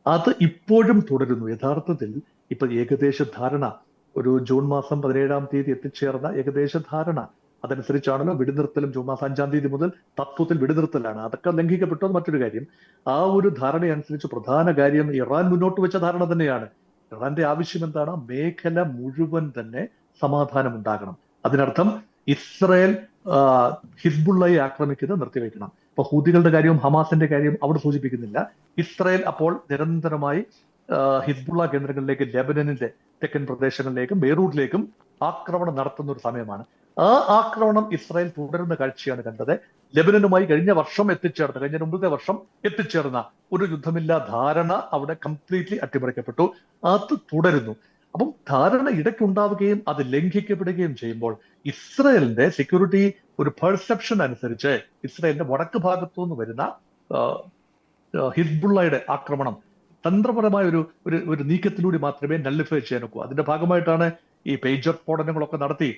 അത് ഇപ്പോഴും തുടരുന്നു. യഥാർത്ഥത്തിൽ ഇപ്പൊ ഏകദേശ ധാരണ ഒരു ജൂൺ മാസം 17-ാം തീയതി എത്തിച്ചേർന്ന ഏകദേശ ധാരണ അതനുസരിച്ചാണല്ലോ വെടിനിർത്തലും. ജൂൺ മാസം 5-ാം തീയതി മുതൽ തത്വത്തിൽ വെടിനിർത്തലാണ്. അതൊക്കെ ലംഘിക്കപ്പെട്ടത് മറ്റൊരു കാര്യം. ആ ഒരു ധാരണയനുസരിച്ച് പ്രധാന കാര്യം ഇറാൻ മുന്നോട്ട് വെച്ച ധാരണ തന്നെയാണ്. ഇറാന്റെ ആവശ്യം എന്താണ്? മേഖല മുഴുവൻ തന്നെ സമാധാനം ഉണ്ടാകണം. അതിനർത്ഥം ഇസ്രയേൽ ഹിസ്ബുള്ളയെ ആക്രമിക്കുന്നത് നിർത്തിവെക്കണം. ഇപ്പൊ ഹൂതികളുടെ കാര്യവും ഹമാസിന്റെ കാര്യവും അവിടെ സൂചിപ്പിക്കുന്നില്ല. ഇസ്രയേൽ അപ്പോൾ നിരന്തരമായി ഹിസ്ബുള്ള കേന്ദ്രങ്ങളിലേക്ക്, ലെബനനിലെ തെക്കൻ പ്രദേശങ്ങളിലേക്കും ബെയ്റൂട്ടിലേക്കും ആക്രമണം നടത്തുന്ന ഒരു സമയമാണ്. ആ ആക്രമണം ഇസ്രായേൽ തുടരുന്ന കാഴ്ചയാണ് കണ്ടത്. ലെബനനുമായി കഴിഞ്ഞ മുമ്പത്തെ വർഷം എത്തിച്ചേർന്ന ഒരു യുദ്ധമില്ലാ ധാരണ അവിടെ കംപ്ലീറ്റ്ലി അട്ടിമറിക്കപ്പെട്ടു. അത് തുടരുന്നു. അപ്പം ധാരണ ഇടയ്ക്കുണ്ടാവുകയും അത് ലംഘിക്കപ്പെടുകയും ചെയ്യുമ്പോൾ ഇസ്രായേലിന്റെ സെക്യൂരിറ്റി ഒരു പെർസെപ്ഷൻ അനുസരിച്ച് ഇസ്രായേലിന്റെ വടക്ക് ഭാഗത്തു നിന്ന് വരുന്ന ഹിസ്ബുള്ളയുടെ ആക്രമണം തന്ത്രപരമായ ഒരു നീക്കത്തിലൂടെ മാത്രമേ നള്ളിഫൈ ചെയ്യാൻ ഒക്കൂ. അതിന്റെ ഭാഗമായിട്ടാണ് ഈ പേജർ സ്ഫോടനങ്ങളൊക്കെ നടത്തി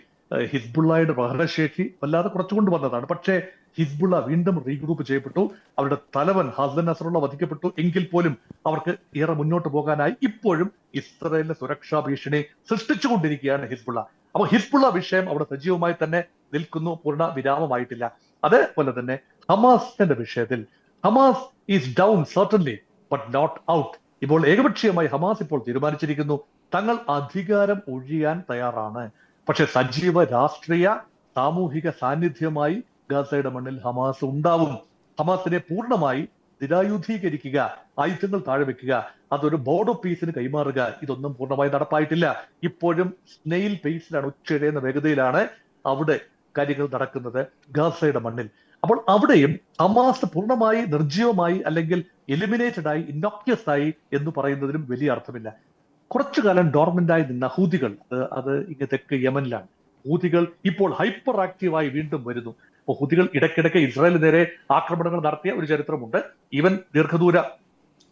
ഹിസ്ബുള്ളയുടെ പ്രഹരശേഷി വല്ലാതെ കുറച്ചുകൊണ്ട് വന്നതാണ്. പക്ഷേ ഹിസ്ബുള്ള വീണ്ടും റീഗ്രൂപ്പ് ചെയ്യപ്പെട്ടു. അവരുടെ തലവൻ ഹസൻ നസറുള്ള വധിക്കപ്പെട്ടു. എങ്കിൽ പോലും അവർക്ക് ഏറെ മുന്നോട്ട് പോകാനായി ഇപ്പോഴും ഇസ്രായേലിന്റെ സുരക്ഷാ ഭീഷണി സൃഷ്ടിച്ചുകൊണ്ടിരിക്കുകയാണ് ഹിസ്ബുള്ള. അപ്പൊ ഹിസ്ബുള്ള വിഷയം അവിടെ സജീവമായി തന്നെ നിൽക്കുന്നു, പൂർണ്ണ വിരാമമായിട്ടില്ല. അതേപോലെ തന്നെ ഹമാസിന്റെ വിഷയത്തിൽ Hamas is down certainly but not out. ഇപ്പോൾ ഏകപക്ഷീയമായി ഹമാസ് ഇപ്പോൾ തീരുമാനിച്ചിരിക്കുന്നു തങ്ങൾ അധികാരം ഒഴിയാൻ തയ്യാറാണ്. പക്ഷെ സജീവ രാഷ്ട്രീയ സാമൂഹിക സാന്നിധ്യമായി ഗാസയുടെ മണ്ണിൽ ഹമാസ് ഉണ്ടാവും. ഹമാസിനെ പൂർണ്ണമായി നിരായുധീകരിക്കുക, ആയുധങ്ങൾ താഴെ വെക്കുക, അതൊരു ബോർഡ് ഓഫ് പീസിന് കൈമാറുക, ഇതൊന്നും പൂർണ്ണമായി നടപ്പായിട്ടില്ല. ഇപ്പോഴും സ്നെയിൽ പേസിലാണ്, ഉച്ചയിടുന്ന വേഗതയിലാണ് അവിടെ കാര്യങ്ങൾ നടക്കുന്നത് ഗാസയുടെ മണ്ണിൽ. അപ്പോൾ അവിടെയും ഹമാസ് പൂർണ്ണമായി നിർജ്ജീവമായി അല്ലെങ്കിൽ എലിമിനേറ്റഡ് ആയി, ഇന്നോക്യസ് ആയി എന്ന് പറയുന്നതിനും വലിയ അർത്ഥമില്ല. കുറച്ചു കാലം ഡോർമെന്റായി നിന്ന ഹൂതികൾ, അത് ഇങ്ങ് തെക്ക് യമനിലാണ്. ഹൂതികൾ ഇപ്പോൾ ഹൈപ്പർ ആക്റ്റീവായി വീണ്ടും വരുന്നു. അപ്പൊ ഹൂതികൾ ഇടയ്ക്കിടയ്ക്ക് ഇസ്രായേലിന് നേരെ ആക്രമണങ്ങൾ നടത്തിയ ഒരു ചരിത്രമുണ്ട്. ഈവൻ ദീർഘദൂര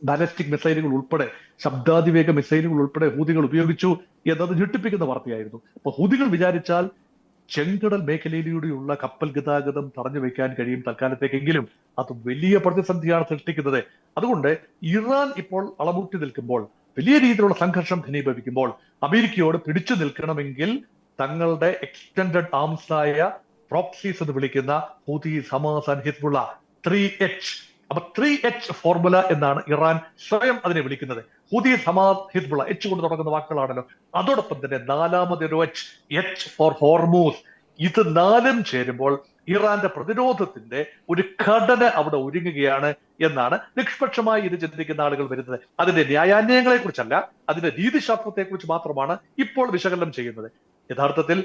ബാലിസ്റ്റിക് മിസൈലുകൾ ഉൾപ്പെടെ, ശബ്ദാതിവേഗ മിസൈലുകൾ ഉൾപ്പെടെ ഹൂതികൾ ഉപയോഗിച്ചു എന്നത് ഞെട്ടിപ്പിക്കുന്ന വാർത്തയായിരുന്നു. അപ്പൊ ഹൂതികൾ വിചാരിച്ചാൽ ചെങ്കടൽ മേഖലയിലൂടെയുള്ള കപ്പൽ ഗതാഗതം തടഞ്ഞു വെക്കാൻ കഴിയും തൽക്കാലത്തേക്കെങ്കിലും. അത് വലിയ പ്രതിസന്ധിയാണ് സൃഷ്ടിക്കുന്നത്. അതുകൊണ്ട് ഇറാൻ ഇപ്പോൾ അളമുട്ടി നിൽക്കുമ്പോൾ, വലിയ രീതിയിലുള്ള സംഘർഷം ഘനീഭവിക്കുമ്പോൾ അമേരിക്കയോട് പിടിച്ചു നിൽക്കണമെങ്കിൽ തങ്ങളുടെ എക്സ്റ്റെൻഡഡ് ആംസ് ആയ പ്രോക്സീസ് എന്ന് വിളിക്കുന്ന ഹൂതീസ്, ഹമാസ് ആൻഡ് ഹിസ്ബുള്ള 3H. അപ്പൊ 3H ഫോർമുല എന്നാണ് ഇറാൻ സ്വയം അതിനെ വിളിക്കുന്നത്. ഹൂതീസ്, ഹമാസ്, ഹിസ്ബുള്ള, H കൊണ്ട് തുടങ്ങുന്ന വാക്കുകളാണല്ലോ. അതോടൊപ്പം തന്നെ നാലാമതൊരു H ഫോർ ഹോർമൂസ്. ഇത് നാലും ചേരുമ്പോൾ ഇറാന്റെ പ്രതിരോധത്തിന്റെ ഒരു ഘടന അവിടെ ഒരുങ്ങുകയാണ് എന്നാണ് നിഷ്പക്ഷമായി ഇത് ചിന്തിക്കുന്ന ആളുകൾ വരുന്നത്. അതിന്റെ ന്യായാന്യങ്ങളെ കുറിച്ചല്ല, അതിന്റെ രീതിശാസ്ത്രത്തെ കുറിച്ച് മാത്രമാണ് ഇപ്പോൾ വിശകലനം ചെയ്യുന്നത്. യഥാർത്ഥത്തിൽ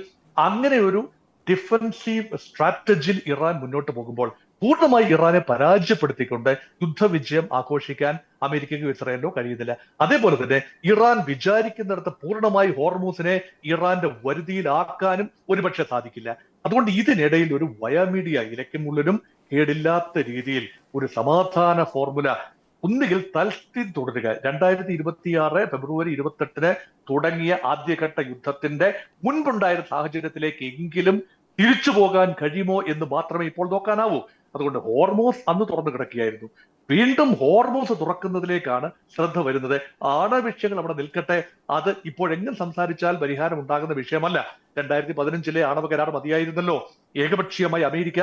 അങ്ങനെ ഒരു ഡിഫൻസീവ് സ്ട്രാറ്റജിയിൽ ഇറാൻ മുന്നോട്ട് പോകുമ്പോൾ പൂർണ്ണമായി ഇറാനെ പരാജയപ്പെടുത്തിക്കൊണ്ട് യുദ്ധവിജയം ആഘോഷിക്കാൻ അമേരിക്കയ്ക്കോ ഇസ്രായേലിനോ കഴിയുന്നില്ല. അതേപോലെ തന്നെ ഇറാൻ വിചാരിക്കുന്നിടത്ത് പൂർണ്ണമായി ഹോർമൂസിനെ ഇറാന്റെ വരുതിയിലാക്കാനും ഒരുപക്ഷെ സാധിക്കില്ല. അതുകൊണ്ട് ഇതിനിടയിൽ ഒരു വയമീഡിയ ഇലയ്ക്കുമുള്ളിലും കേടില്ലാത്ത രീതിയിൽ ഒരു സമാധാന ഫോർമുല ഒന്നുകിൽ തൽസ്ഥിതി തുടരുക. 2026 ഫെബ്രുവരി 28 തുടങ്ങിയ ആദ്യഘട്ട യുദ്ധത്തിന്റെ മുൻപുണ്ടായിരുന്ന സാഹചര്യത്തിലേക്ക് എങ്കിലും തിരിച്ചു പോകാൻ കഴിയുമോ എന്ന് മാത്രമേ ഇപ്പോൾ നോക്കാനാവൂ. അതുകൊണ്ട് ഹോർമൂസ് അന്ന് തുറന്നു കിടക്കുകയായിരുന്നു. വീണ്ടും ഹോർമൂസ് തുറക്കുന്നതിലേക്കാണ് ശ്രദ്ധ വരുന്നത്. ആണവവിഷയങ്ങൾ അവിടെ നിൽക്കട്ടെ, അത് ഇപ്പോഴെങ്കിലും സംസാരിച്ചാൽ പരിഹാരം ഉണ്ടാകുന്ന വിഷയമല്ല. 2015 ആണവ കരാർ മതിയായിരുന്നല്ലോ. ഏകപക്ഷീയമായി അമേരിക്ക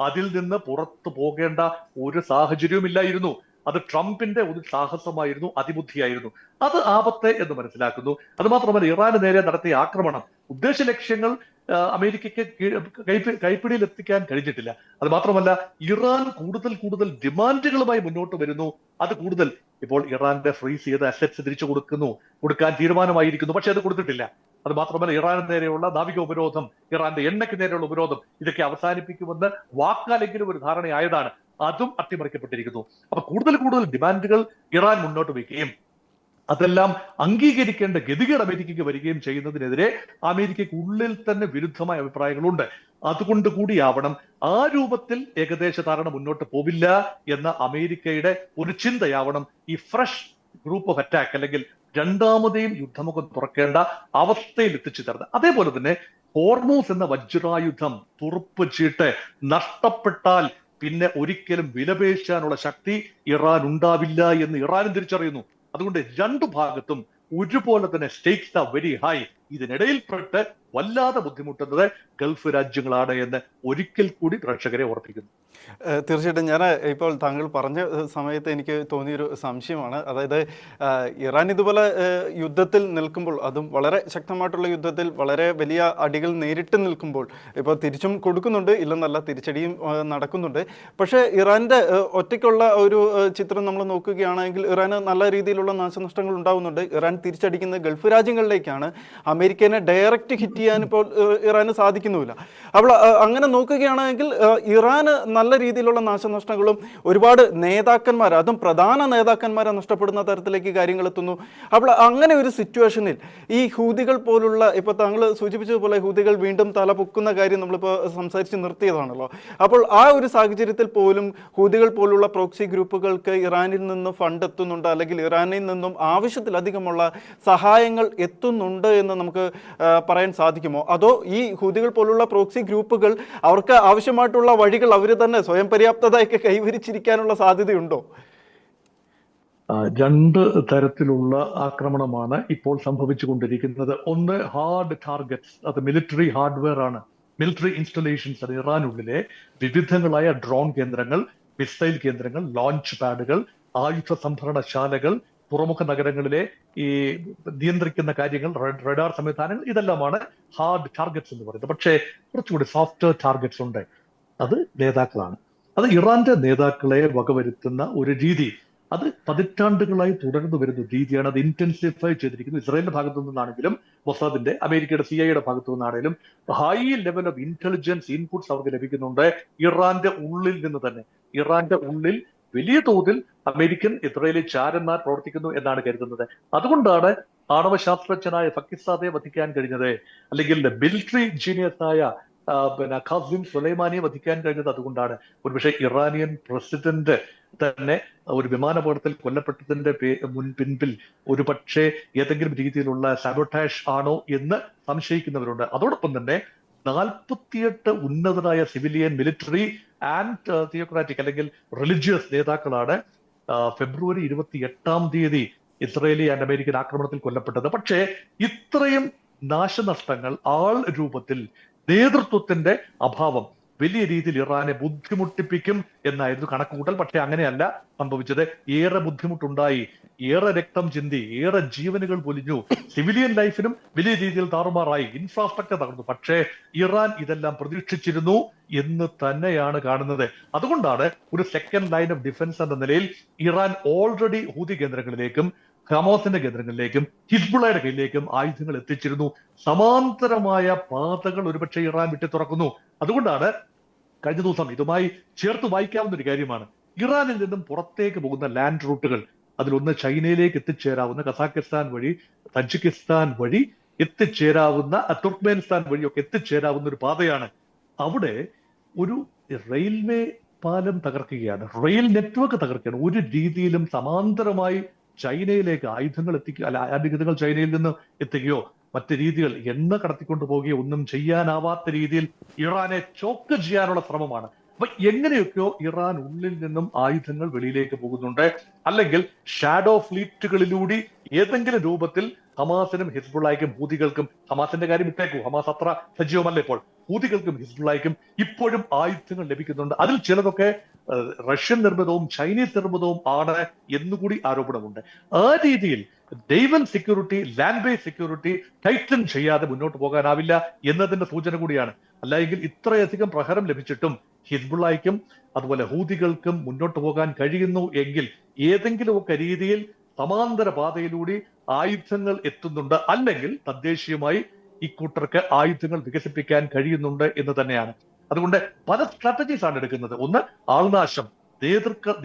അതിൽ നിന്ന് പുറത്തു പോകേണ്ട ഒരു സാഹചര്യവുമില്ലായിരുന്നു. അത് ട്രംപിന്റെ ഒരു സാഹസമായിരുന്നു, അതിബുദ്ധിയായിരുന്നു. അത് ആപത്തെ എന്ന് മനസ്സിലാക്കുന്നു. അത് മാത്രമല്ല, ഇറാന് നേരെ നടത്തിയ ആക്രമണം ഉദ്ദേശ ലക്ഷ്യങ്ങൾ അമേരിക്കയ്ക്ക് കൈപ്പിടിയിൽ എത്തിക്കാൻ കഴിഞ്ഞിട്ടില്ല. അത് മാത്രമല്ല, ഇറാൻ കൂടുതൽ കൂടുതൽ ഡിമാൻഡുകളുമായി മുന്നോട്ട് വരുന്നു. അത് കൂടുതൽ ഇപ്പോൾ ഇറാന്റെ ഫ്രീസ് ചെയ്ത അസറ്റ്സ് തിരിച്ചു കൊടുക്കാൻ തീരുമാനമായിരിക്കുന്നു. പക്ഷെ അത് കൊടുത്തിട്ടില്ല. അത് മാത്രമല്ല, ഇറാന് നേരെയുള്ള നാവിക ഉപരോധം, ഇറാന്റെ എണ്ണയ്ക്ക് നേരെയുള്ള ഉപരോധം, ഇതൊക്കെ അവസാനിപ്പിക്കുമെന്ന് വാക്കാലെങ്കിലും ഒരു ധാരണയായതാണ്. അതും അട്ടിമറിക്കപ്പെട്ടിരിക്കുന്നു. അപ്പൊ കൂടുതൽ കൂടുതൽ ഡിമാൻഡുകൾ ഇറാൻ മുന്നോട്ട് വയ്ക്കുകയും അതെല്ലാം അംഗീകരിക്കേണ്ട ഗതികേട് അമേരിക്കയ്ക്ക് വരികയും ചെയ്യുന്നതിനെതിരെ അമേരിക്കയ്ക്ക് ഉള്ളിൽ തന്നെ വിരുദ്ധമായ അഭിപ്രായങ്ങളുണ്ട്. അതുകൊണ്ട് കൂടിയാവണം ആ രൂപത്തിൽ ഏകദേശ ധാരണ മുന്നോട്ട് പോവില്ല എന്ന അമേരിക്കയുടെ ഒരു ചിന്തയാവണം ഈ ഫ്രഷ് ഗ്രൂപ്പ് ഓഫ് അറ്റാക്ക്, അല്ലെങ്കിൽ രണ്ടാമതെയും യുദ്ധമുഖം തുറക്കേണ്ട അവസ്ഥയിൽ എത്തിച്ചു തരുന്നത്. അതേപോലെ തന്നെ ഹോർമൂസ് എന്ന വജ്രായുധം തുറുപ്പ് ചീട്ട് നഷ്ടപ്പെട്ടാൽ പിന്നെ ഒരിക്കലും വിലപേശാനുള്ള ശക്തി ഇറാൻ ഉണ്ടാവില്ല എന്ന് ഇറാനും തിരിച്ചറിയുന്നു. അതുകൊണ്ട് രണ്ടു ഭാഗത്തും ഒരുപോലെ തന്നെ സ്റ്റേക്സ് ആർ വെരി ഹൈ. ഇതിനിടയിൽപ്പെട്ട് വല്ലാതെ ബുദ്ധിമുട്ടുന്നത് ഗൾഫ് രാജ്യങ്ങളാണ് എന്ന് ഒരിക്കൽ കൂടി പ്രേക്ഷകരെ ഓർപ്പിക്കുന്നു. തീർച്ചയായിട്ടും ഞാൻ ഇപ്പോൾ താങ്കൾ പറഞ്ഞ സമയത്ത് എനിക്ക് തോന്നിയൊരു സംശയമാണ്. അതായത് ഇറാൻ ഇതുപോലെ യുദ്ധത്തിൽ നിൽക്കുമ്പോൾ, അതും വളരെ ശക്തമായിട്ടുള്ള യുദ്ധത്തിൽ വളരെ വലിയ അടികൾ നേരിട്ട് നിൽക്കുമ്പോൾ, ഇപ്പോൾ തിരിച്ചും കൊടുക്കുന്നുണ്ട്, ഇല്ലെന്നല്ല, തിരിച്ചടിയും നടക്കുന്നുണ്ട്. പക്ഷേ ഇറാൻ്റെ ഒറ്റയ്ക്കുള്ള ഒരു ചിത്രം നമ്മൾ നോക്കുകയാണെങ്കിൽ ഇറാന് നല്ല രീതിയിലുള്ള നാശനഷ്ടങ്ങൾ ഉണ്ടാകുന്നുണ്ട്. ഇറാൻ തിരിച്ചടിക്കുന്ന ഗൾഫ് രാജ്യങ്ങളിലേക്കാണ്. അമേരിക്കനെ ഡയറക്റ്റ് ഹിറ്റ് ചെയ്യാൻ ഇപ്പോൾ ഇറാന് സാധിക്കുന്നുമില്ല. അപ്പോൾ അങ്ങനെ നോക്കുകയാണെങ്കിൽ ഇറാന് നല്ല രീതിയിലുള്ള നാശനഷ്ടങ്ങളും ഒരുപാട് നേതാക്കന്മാർ, അതും പ്രധാന നേതാക്കന്മാരെ നഷ്ടപ്പെടുന്ന തരത്തിലേക്ക് കാര്യങ്ങൾ എത്തുന്നു. അപ്പോൾ അങ്ങനെ ഒരു സിറ്റുവേഷനിൽ ഈ ഹൂതികൾ പോലുള്ള, ഇപ്പോൾ താങ്കൾ സൂചിപ്പിച്ചതുപോലെ ഹൂതികൾ വീണ്ടും തല പൊക്കുന്ന കാര്യം നമ്മളിപ്പോൾ സംസാരിച്ച് നിർത്തിയതാണല്ലോ. അപ്പോൾ ആ ഒരു സാഹചര്യത്തിൽ പോലും ഹൂതികൾ പോലുള്ള പ്രോക്സി ഗ്രൂപ്പുകൾക്ക് ഇറാനിൽ നിന്ന് ഫണ്ട് എത്തുന്നുണ്ട്, അല്ലെങ്കിൽ ഇറാനിൽ നിന്നും ആവശ്യത്തിലധികമുള്ള സഹായങ്ങൾ എത്തുന്നുണ്ട് എന്ന് നമുക്ക് പറയാൻ സാധിക്കുമോ? അതോ ഈ ഹൂതികൾ പോലുള്ള പ്രോക്സി ഗ്രൂപ്പുകൾ അവർക്ക് ആവശ്യമായിട്ടുള്ള വഴികൾ അവർ തന്നെ സ്വയം പര്യാപ്തതയൊക്കെ കൈവരിച്ചിരിക്കാനുള്ള സാധ്യതയുണ്ടോ? രണ്ട് തരത്തിലുള്ള ആക്രമണമാണ് ഇപ്പോൾ സംഭവിച്ചുകൊണ്ടിരിക്കുന്നത്. ഒന്ന് ഹാർഡ് ടാർഗറ്റ്സ്, അത് മിലിറ്ററി ഹാർഡ്വെയർ ആണ്, മിലിറ്ററി ഇൻസ്റ്റലേഷൻസ് ആണ്. ഇറാനുള്ളിലെ വിവിധങ്ങളായ ഡ്രോൺ കേന്ദ്രങ്ങൾ, മിസൈൽ കേന്ദ്രങ്ങൾ, ലോഞ്ച് പാഡുകൾ, ആയുധ സംഭരണശാലകൾ, തുറമുഖ നഗരങ്ങളിലെ ഈ നിയന്ത്രിക്കുന്ന കാര്യങ്ങൾ, റഡാർ സംവിധാനങ്ങൾ, ഇതെല്ലാമാണ് ഹാർഡ് ടാർഗറ്റ്സ് എന്ന് പറയുന്നത്. പക്ഷേ കുറച്ചുകൂടി സോഫ്റ്റ്വെയർ ടാർഗറ്റ്സ് ഉണ്ട്. അത് നേതാക്കളാണ്. അത് ഇറാന്റെ നേതാക്കളെ വകവരുത്തുന്ന ഒരു രീതി, അത് പതിറ്റാണ്ടുകളായി തുടർന്നു വരുന്ന രീതിയാണ്. അത് ഇന്റൻസിഫൈ ചെയ്തിരിക്കുന്നു. ഇസ്രായേലിന്റെ ഭാഗത്തു നിന്നാണെങ്കിലും മൊസാദിന്റെ, അമേരിക്കയുടെ CIA ഭാഗത്തു നിന്നാണെങ്കിലും high level of intelligence inputs അവർക്ക് ലഭിക്കുന്നുണ്ട് ഇറാന്റെ ഉള്ളിൽ നിന്ന് തന്നെ. ഇറാന്റെ ഉള്ളിൽ വലിയ തോതിൽ അമേരിക്കൻ ഇസ്രായേലി ചാരന്മാർ പ്രവർത്തിക്കുന്നു എന്നാണ് കരുതുന്നത്. അതുകൊണ്ടാണ് ആണവശാസ്ത്രജ്ഞനായ ഫക്കിസാദെ വധിക്കാൻ കഴിഞ്ഞത്, അല്ലെങ്കിൽ മിലിറ്ററി ജീനിയസായ ഖാസിം സുലൈമാനിയെ വധിക്കാൻ കഴിഞ്ഞത് അതുകൊണ്ടാണ്. ഒരുപക്ഷെ ഇറാനിയൻ പ്രസിഡന്റ് തന്നെ ഒരു വിമാനാപകടത്തിൽ കൊല്ലപ്പെട്ടതിന്റെ പിൻപിൽ ഒരു പക്ഷേ ഏതെങ്കിലും രീതിയിലുള്ള സാബോട്ടാഷ് ആണോ എന്ന് സംശയിക്കുന്നവരുണ്ട്. അതോടൊപ്പം തന്നെ 48 ഉന്നതരായ സിവിലിയൻ, മിലിറ്ററി ആൻഡ് തിയോക്രാറ്റിക് അല്ലെങ്കിൽ റിലിജിയസ് നേതാക്കളാണ് ഫെബ്രുവരി 28 ഇസ്രായേലി ആൻഡ് അമേരിക്കൻ ആക്രമണത്തിൽ കൊല്ലപ്പെട്ടത്. പക്ഷേ ഇത്രയും നാശനഷ്ടങ്ങൾ ആൾ രൂപത്തിൽ, നേതൃത്വത്തിന്റെ അഭാവം വലിയ രീതിയിൽ ഇറാനെ ബുദ്ധിമുട്ടിപ്പിക്കും എന്നായിരുന്നു കണക്കുകൂട്ടൽ. പക്ഷെ അങ്ങനെയല്ല സംഭവിച്ചത്. ഏറെ ബുദ്ധിമുട്ടുണ്ടായി, ഏറെ രക്തം ചിന്തി, ഏറെ ജീവനുകൾ പൊലിഞ്ഞു, സിവിലിയൻ ലൈഫിനും വലിയ രീതിയിൽ താറുമാറായി, ഇൻഫ്രാസ്ട്രക്ചർ തകർന്നു. പക്ഷേ ഇറാൻ ഇതെല്ലാം പ്രതീക്ഷിച്ചിരുന്നു എന്ന് തന്നെയാണ് കാണുന്നത്. അതുകൊണ്ടാണ് ഒരു സെക്കൻഡ് ലൈൻ ഓഫ് ഡിഫൻസ് എന്ന നിലയിൽ ഇറാൻ ഓൾറെഡി ഹൂതി കേന്ദ്രങ്ങളിലേക്കും ഹമാസിന്റെ കേന്ദ്രങ്ങളിലേക്കും ഹിസ്ബുള്ളയുടെ കയ്യിലേക്കും ആയുധങ്ങൾ എത്തിച്ചിരുന്നു. സമാന്തരമായ പാതകൾ ഒരുപക്ഷെ ഇറാൻ വിട്ടു തുറക്കുന്നു. അതുകൊണ്ടാണ് കഴിഞ്ഞ ദിവസം ഇതുമായി ചേർത്ത് വായിക്കാവുന്ന ഒരു കാര്യമാണ്, ഇറാനിൽ നിന്നും പുറത്തേക്ക് പോകുന്ന ലാൻഡ് റൂട്ടുകൾ, അതിലൊന്ന് ചൈനയിലേക്ക് എത്തിച്ചേരാവുന്ന കസാഖിസ്ഥാൻ വഴി, തജിക്കിസ്ഥാൻ വഴി എത്തിച്ചേരാവുന്ന, തുർക്ക്മേനിസ്ഥാൻ വഴിയൊക്കെ എത്തിച്ചേരാവുന്ന ഒരു പാതയാണ്. അവിടെ ഒരു റെയിൽവേ പാലം തകർക്കുകയാണ്, റെയിൽ നെറ്റ്വർക്ക് തകർക്കുകയാണ്. ഒരു രീതിയിലും സമാന്തരമായി ചൈനയിലേക്ക് ആയുധങ്ങൾ ആയുധങ്ങൾ ചൈനയിൽ നിന്ന് എത്തുകയോ മറ്റു രീതികൾ എണ്ണ കടത്തിക്കൊണ്ടു പോവുകയോ ഒന്നും ചെയ്യാനാവാത്ത രീതിയിൽ ഇറാനെ ചോക്ക് ചെയ്യാനുള്ള ശ്രമമാണ്. അപ്പൊ എങ്ങനെയൊക്കെയോ ഇറാൻ ഉള്ളിൽ നിന്നും ആയുധങ്ങൾ വെളിയിലേക്ക് പോകുന്നുണ്ട്, അല്ലെങ്കിൽ ഷാഡോ ഫ്ലീറ്റുകളിലൂടെ ഏതെങ്കിലും രൂപത്തിൽ ഹമാസിനും ഹിസ്ബുള്ളയ്ക്കും ഹൂതികൾക്കും, ഹമാസിന്റെ കാര്യം വിട്ടേക്കൂ, ഹമാസ് അത്ര സജീവമല്ല ഇപ്പോൾ, ഹൂതികൾക്കും ഹിസ്ബുള്ളയ്ക്കും ഇപ്പോഴും ആയുധങ്ങൾ ലഭിക്കുന്നുണ്ട്. അതിൽ ചിലതൊക്കെ റഷ്യൻ നിർമ്മിതവും ചൈനീസ് നിർമ്മിതവും ആണ് എന്നുകൂടി ആരോപണമുണ്ട്. ആ രീതിയിൽ naval security, land base security Titan ചെയ്യാതെ മുന്നോട്ട് പോകാനാവില്ല എന്നതിന്റെ സൂചന കൂടിയാണ്. അല്ലെങ്കിൽ ഇത്രയധികം പ്രഹരം ലഭിച്ചിട്ടും ഹിസ്ബുള്ളയ്ക്കും അതുപോലെ ഹൂതികൾക്കും മുന്നോട്ട് പോകാൻ കഴിയുന്നു എങ്കിൽ ഏതെങ്കിലുമൊക്കെ രീതിയിൽ സമാന്തര പാതയിലൂടെ ആയുധങ്ങൾ എത്തുന്നുണ്ട്, അല്ലെങ്കിൽ തദ്ദേശീയമായി ഇക്കൂട്ടർക്ക് ആയുധങ്ങൾ വികസിപ്പിക്കാൻ കഴിയുന്നുണ്ട് എന്ന് തന്നെയാണ്. അതുകൊണ്ട് പല സ്ട്രാറ്റജീസ് ആണ് എടുക്കുന്നത്. ഒന്ന്, ആൾനാശം,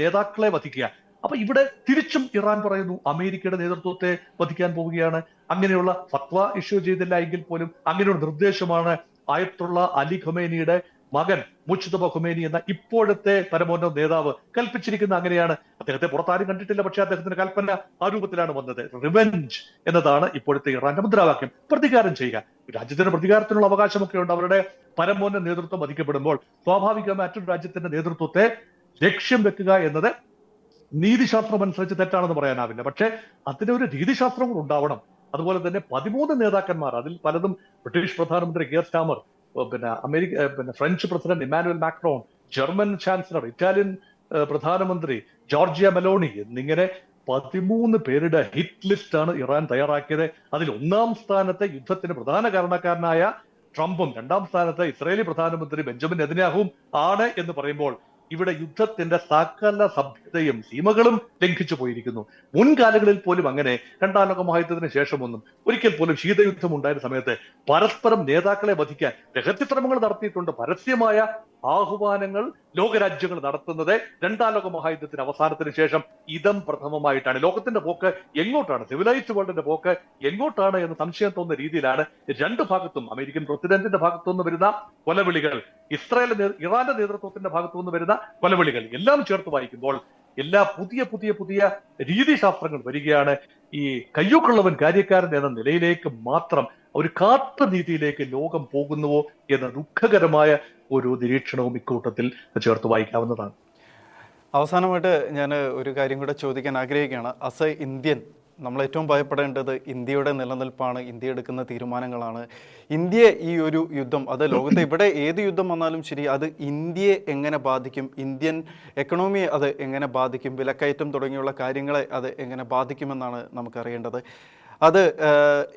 നേതാക്കളെ വധിക്കുക. അപ്പൊ ഇവിടെ തിരിച്ചും ഇറാൻ പറയുന്നു അമേരിക്കയുടെ നേതൃത്വത്തെ വധിക്കാൻ പോവുകയാണ്. അങ്ങനെയുള്ള ഫത്വ ഇഷ്യൂ ചെയ്തില്ല എങ്കിൽ പോലും അങ്ങനെയുള്ള നിർദ്ദേശമാണ് ആയത്തുള്ള അലി ഖൊമേനിയുടെ മകൻ മുജ്തബ ഖൊമേനി എന്ന ഇപ്പോഴത്തെ പരമോന്നത നേതാവ് കൽപ്പിച്ചിരിക്കുന്ന. അങ്ങനെയാണ്. അദ്ദേഹത്തെ പുറത്താരും കണ്ടിട്ടില്ല, പക്ഷെ അദ്ദേഹത്തിന്റെ കൽപ്പന ആ രൂപത്തിലാണ് വന്നത്. റിവെഞ്ച് എന്നതാണ് ഇപ്പോഴത്തെ ഇറാന്റെ മുദ്രാവാക്യം. പ്രതികാരം ചെയ്യുക. രാജ്യത്തിന് പ്രതികാരത്തിനുള്ള അവകാശമൊക്കെ ഉണ്ട്. അവരുടെ പരമോന്നത നേതൃത്വം വധിക്കപ്പെടുമ്പോൾ സ്വാഭാവികമായി മറ്റൊരു രാജ്യത്തിന്റെ നേതൃത്വത്തെ ലക്ഷ്യം വെക്കുക എന്നത് നീതിശാസ്ത്രം അനുസരിച്ച് തെറ്റാണെന്ന് പറയാനാവില്ല. പക്ഷെ അതിനൊരു രീതിശാസ്ത്രം കൂടെ ഉണ്ടാവണം. അതുപോലെ തന്നെ 13 നേതാക്കന്മാർ, അതിൽ പലതും ബ്രിട്ടീഷ് പ്രധാനമന്ത്രി കിയർ Starmer, French president Emmanuel Macron, German chancellor, Italian പ്രധാനമന്ത്രി ജോർജിയ മെലോണി എന്നിങ്ങനെ 13 പേരുടെ ഹിറ്റ് ലിസ്റ്റ് ആണ് ഇറാൻ തയ്യാറാക്കിയത്. അതിൽ 1-ാം സ്ഥാനത്ത് യുദ്ധത്തിന് പ്രധാന കാരണക്കാരനായ ട്രംപും 2-ാം സ്ഥാനത്ത് ഇസ്രായേലി പ്രധാനമന്ത്രി ബെഞ്ചമിൻ നെതന്യാഹുവും ആണ് എന്ന് പറയുമ്പോൾ ഇവിടെ യുദ്ധത്തിന്റെ സകല സഭ്യതയും സീമകളും ലംഘിച്ചു പോയിരിക്കുന്നു. മുൻകാലങ്ങളിൽ പോലും അങ്ങനെ 2-ാം ലോക മഹായുദ്ധത്തിന് ശേഷമൊന്നും ഒരിക്കൽ പോലും ശീതയുദ്ധം ഉണ്ടായ സമയത്ത് പരസ്പരം നേതാക്കളെ വധിക്കാൻ രഹസ്യശ്രമങ്ങൾ നടത്തിയിട്ടുണ്ട്. പരസ്യമായ ആഹ്വാനങ്ങൾ ലോകരാജ്യങ്ങൾ നടത്തുന്നത് 2-ാം ലോക മഹായുദ്ധത്തിന് അവസാനത്തിന് ശേഷം ഇതം പ്രഥമമായിട്ടാണ്. ലോകത്തിന്റെ പോക്ക് എങ്ങോട്ടാണ്, സിവിലൈസ്ഡ് വേൾഡിന്റെ പോക്ക് എങ്ങോട്ടാണ് എന്ന് സംശയം തോന്നുന്ന രീതിയിലാണ് രണ്ട് ഭാഗത്തും, അമേരിക്കൻ പ്രസിഡന്റിന്റെ ഭാഗത്തുനിന്ന് വരുന്ന കൊലവിളികൾ, ഇറാന്റെ നേതൃത്വത്തിന്റെ ഭാഗത്തുനിന്ന് വരുന്ന കൊലവിളികൾ എല്ലാം ചേർത്ത് വായിക്കുമ്പോൾ എല്ലാ പുതിയ രീതിശാസ്ത്രങ്ങൾ വരികയാണ്. ഈ കയ്യൂക്കുള്ളവൻ കാര്യക്കാരൻ എന്ന നിലയിലേക്ക് മാത്രം ഒരു കാട്ട രീതിയിലേക്ക് ലോകം പോകുന്നുവോ എന്ന ദുഃഖകരമായ ഒരു നിരീക്ഷണവും ഇക്കൂട്ടത്തിൽ ചേർത്ത് വായിക്കാവുന്നതാണ്. അവസാനമായിട്ട് ഞാൻ ഒരു കാര്യം കൂടെ ചോദിക്കാൻ ആഗ്രഹിക്കുകയാണ്. ആസ് എ ഇന്ത്യൻ, നമ്മൾ ഏറ്റവും ഭയപ്പെടേണ്ടത് ഇന്ത്യയുടെ നിലനിൽപ്പാണ്, ഇന്ത്യ എടുക്കുന്ന തീരുമാനങ്ങളാണ്. ഇന്ത്യ ഈ ഒരു യുദ്ധം, അത് ലോകത്തെ ഇവിടെ ഏത് യുദ്ധം വന്നാലും ശരി, അത് ഇന്ത്യയെ എങ്ങനെ ബാധിക്കും, ഇന്ത്യൻ എക്കണോമിയെ അത് എങ്ങനെ ബാധിക്കും, വിലക്കയറ്റം തുടങ്ങിയുള്ള കാര്യങ്ങളെ അത് എങ്ങനെ ബാധിക്കുമെന്നാണ് നമുക്കറിയേണ്ടത്. അത്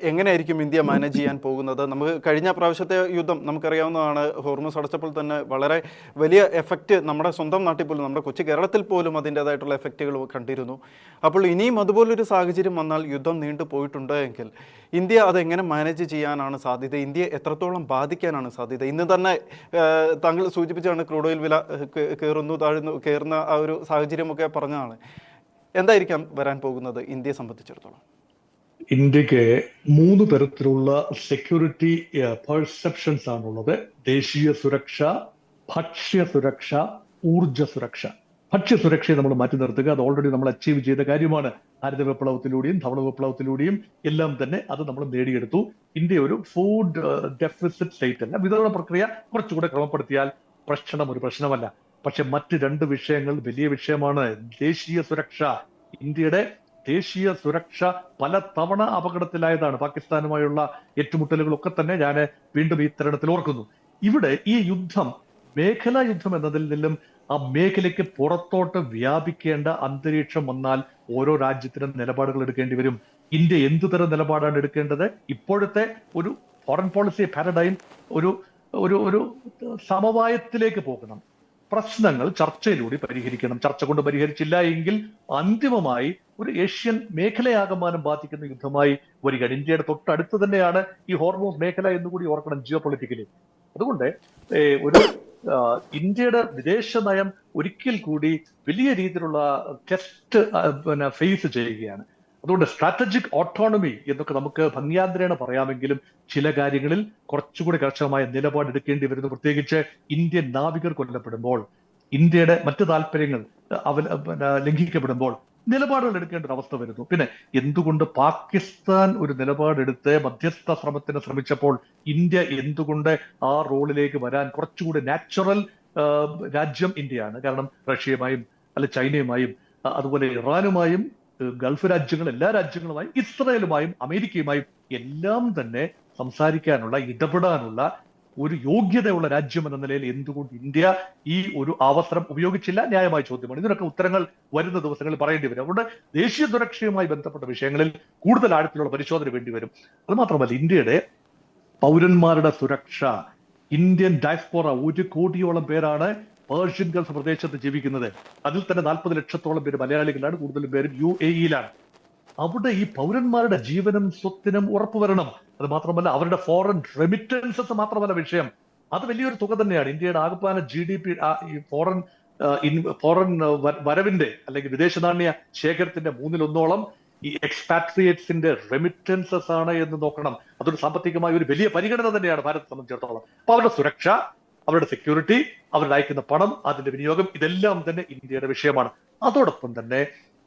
എങ്ങനെയായിരിക്കും ഇന്ത്യ മാനേജ് ചെയ്യാൻ പോകുന്നത്? നമുക്ക് കഴിഞ്ഞ പ്രാവശ്യത്തെ യുദ്ധം നമുക്കറിയാവുന്നതാണ്. ഹോർമുസ് അടച്ചപ്പോൾ തന്നെ വളരെ വലിയ എഫക്റ്റ് നമ്മുടെ സ്വന്തം നാട്ടിൽ പോലും, നമ്മുടെ കൊച്ചു കേരളത്തിൽ പോലും അതിൻ്റേതായിട്ടുള്ള എഫക്റ്റുകൾ കണ്ടിരുന്നു. അപ്പോൾ ഇനിയും അതുപോലൊരു സാഹചര്യം വന്നാൽ, യുദ്ധം നീണ്ടു പോയിട്ടുണ്ട് എങ്കിൽ ഇന്ത്യ അതെങ്ങനെ മാനേജ് ചെയ്യാനാണ് സാധ്യത? ഇന്ത്യയെ എത്രത്തോളം ബാധിക്കാനാണ് സാധ്യത? ഇന്ന് തന്നെ താങ്കൾ സൂചിപ്പിച്ചാണ് ക്രൂഡ് ഓയിൽ വില കയറുന്ന ആ ഒരു സാഹചര്യമൊക്കെ പറഞ്ഞതാണ്. എന്തായിരിക്കാം വരാൻ പോകുന്നത് ഇന്ത്യയെ സംബന്ധിച്ചിടത്തോളം? ഇന്ത്യക്ക് 3 തരത്തിലുള്ള സെക്യൂരിറ്റി പെർസെപ്ഷൻസ് ആണുള്ളത്. ദേശീയ സുരക്ഷ, ഭക്ഷ്യ സുരക്ഷ, ഊർജ സുരക്ഷ. ഭക്ഷ്യ സുരക്ഷയെ നമ്മൾ മാറ്റി നിർത്തുക. അത് ഓൾറെഡി നമ്മൾ അച്ചീവ് ചെയ്ത കാര്യമാണ്. ഹരിത വിപ്ലവത്തിലൂടെയും ധവള വിപ്ലവത്തിലൂടെയും എല്ലാം തന്നെ അത് നമ്മൾ നേടിയെടുത്തു. ഇന്ത്യ ഒരു ഫുഡ് ഡെഫിസിറ്റ് സ്റ്റേറ്റ് അല്ല. വിതരണ പ്രക്രിയ കുറച്ചുകൂടെ ക്രമപ്പെടുത്തിയാൽ ഒരു പ്രശ്നമല്ല. പക്ഷെ മറ്റ് 2 വിഷയങ്ങൾ വലിയ വിഷയമാണ്. ദേശീയ സുരക്ഷ, ഇന്ത്യയുടെ ദേശീയ സുരക്ഷ പല തവണ അപകടത്തിലായതാണ്. പാകിസ്ഥാനുമായുള്ള ഏറ്റുമുട്ടലുകളൊക്കെ തന്നെ ഞാൻ വീണ്ടും ഈ തരുണത്തിൽ ഓർക്കുന്നു. ഇവിടെ ഈ യുദ്ധം മേഖലാ യുദ്ധം എന്നതിൽ നിന്നും ആ മേഖലയ്ക്ക് പുറത്തോട്ട് വ്യാപിക്കേണ്ട അന്തരീക്ഷം വന്നാൽ ഓരോ രാജ്യത്തിനും നിലപാടുകൾ എടുക്കേണ്ടി വരും. ഇന്ത്യ എന്തുതരം നിലപാടാണ് എടുക്കേണ്ടത്? ഇപ്പോഴത്തെ ഒരു ഫോറിൻ പോളിസി പാരഡൈം ഒരു സമവായത്തിലേക്ക് പോകണം. പ്രശ്നങ്ങൾ ചർച്ചയിലൂടെ പരിഹരിക്കണം. ചർച്ച കൊണ്ട് പരിഹരിച്ചില്ല എങ്കിൽ അന്തിമമായി ഒരു ഏഷ്യൻ മേഖലയാകമാനം ബാധിക്കുന്ന യുദ്ധമായി വരികയാണ്. ഇന്ത്യയുടെ തൊട്ടടുത്ത് തന്നെയാണ് ഈ ഹോർമൂസ് മേഖല എന്നുകൂടി ഓർക്കണം ജിയോ പൊളിറ്റിക്കലി. അതുകൊണ്ട് ഒരു ഇന്ത്യയുടെ വിദേശ നയം ഒരിക്കൽ കൂടി വലിയ രീതിയിലുള്ള ടെസ്റ്റ് ഫേസ് ചെയ്യുകയാണ്. അതുകൊണ്ട് സ്ട്രാറ്റജിക് ഓട്ടോണമി എന്നൊക്കെ നമുക്ക് ഭംഗ്യാന്തരേണ പറയാമെങ്കിലും ചില കാര്യങ്ങളിൽ കുറച്ചുകൂടി കർശനമായ നിലപാടെടുക്കേണ്ടി വരുന്നു. പ്രത്യേകിച്ച് ഇന്ത്യൻ നാവികർ കൊല്ലപ്പെടുമ്പോൾ, ഇന്ത്യയുടെ മറ്റു താല്പര്യങ്ങൾ ലംഘിക്കപ്പെടുമ്പോൾ നിലപാടുകൾ എടുക്കേണ്ട ഒരു അവസ്ഥ വരുന്നു. പിന്നെ എന്തുകൊണ്ട് പാകിസ്ഥാൻ ഒരു നിലപാടെടുത്ത് മധ്യസ്ഥ ശ്രമത്തിന് ശ്രമിച്ചപ്പോൾ ഇന്ത്യ എന്തുകൊണ്ട് ആ റോളിലേക്ക് വരാൻ കുറച്ചുകൂടി നാച്ചുറൽ രാജ്യം ഇന്ത്യയാണ്. കാരണം റഷ്യയുമായും ചൈനയുമായും അതുപോലെ ഇറാനുമായും ഗൾഫ് രാജ്യങ്ങൾ, എല്ലാ രാജ്യങ്ങളുമായും ഇസ്രയേലുമായും അമേരിക്കയുമായും എല്ലാം തന്നെ സംസാരിക്കാനുള്ള, ഇടപെടാനുള്ള ഒരു യോഗ്യതയുള്ള രാജ്യം എന്ന നിലയിൽ എന്തുകൊണ്ട് ഇന്ത്യ ഈ ഒരു അവസരം ഉപയോഗിച്ചില്ല? ന്യായമായ ചോദ്യമാണ്. ഇതിനൊക്കെ ഉത്തരങ്ങൾ വരുന്ന ദിവസങ്ങളിൽ പറയേണ്ടി വരും. അതുകൊണ്ട് ദേശീയ സുരക്ഷയുമായി ബന്ധപ്പെട്ട വിഷയങ്ങളിൽ കൂടുതൽ ആഴത്തിലുള്ള പരിശോധന വേണ്ടി വരും. അത് മാത്രമല്ല, ഇന്ത്യയുടെ പൗരന്മാരുടെ സുരക്ഷ, ഇന്ത്യൻ ഡയസ്പോറ 1 കോടിയോളം പേരാണ് പേർഷ്യൻ ഗൾഫ് പ്രദേശത്ത് ജീവിക്കുന്നത്. അതിൽ തന്നെ 40 ലക്ഷത്തോളം പേര് മലയാളികളാണ്, കൂടുതലും പേരും UAE-യിലാണ്. അവിടെ ഈ പൗരന്മാരുടെ ജീവനും സ്വത്തിനും ഉറപ്പുവരണം. അത് മാത്രമല്ല, അവരുടെ ഫോറിൻ റെമിറ്റൻസസ് മാത്രമല്ല വിഷയം, അത് വലിയൊരു തുക തന്നെയാണ്. ഇന്ത്യയുടെ ആകപ്പാന GDP, ഈ ഫോറിൻ വരവിന്റെ അല്ലെങ്കിൽ വിദേശ നാണ്യ ശേഖരത്തിന്റെ 1/3 ഈ എക്സ്പാട്രിയേറ്റ്സിന്റെ റെമിറ്റൻസസ് ആണ് എന്ന് നോക്കണം. അതൊരു സാമ്പത്തികമായ ഒരു വലിയ പരിഗണന തന്നെയാണ് ഭാരതത്തെ സംബന്ധിച്ചിടത്തോളം. അപ്പൊ അവരുടെ സുരക്ഷ, അവരുടെ സെക്യൂരിറ്റി, അവരുടെ അയക്കുന്ന പണം, അതിന്റെ വിനിയോഗം, ഇതെല്ലാം തന്നെ ഇന്ത്യയുടെ വിഷയമാണ്. അതോടൊപ്പം തന്നെ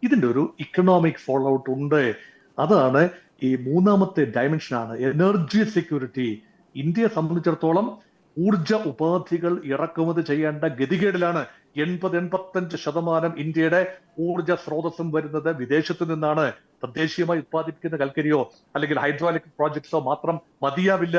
ഇതിന്റെ ഒരു ഇക്കണോമിക് ഫോളോ ഔട്ട് ഉണ്ട്. അതാണ് ഈ മൂന്നാമത്തെ ഡയമെൻഷനാണ് എനർജി സെക്യൂരിറ്റി. ഇന്ത്യയെ സംബന്ധിച്ചിടത്തോളം ഊർജ ഉപാധികൾ ഇറക്കുമതി ചെയ്യേണ്ട ഗതികേടിലാണ്. 80-85% ഇന്ത്യയുടെ ഊർജ സ്രോതസ്സും വരുന്നത് വിദേശത്ത് നിന്നാണ്. തദ്ദേശീയമായി ഉത്പാദിപ്പിക്കുന്ന കൽക്കരിയോ അല്ലെങ്കിൽ ഹൈഡ്രോ ഇലക്ട്രിക് പ്രോജക്ട്സോ മാത്രം മതിയാവില്ല.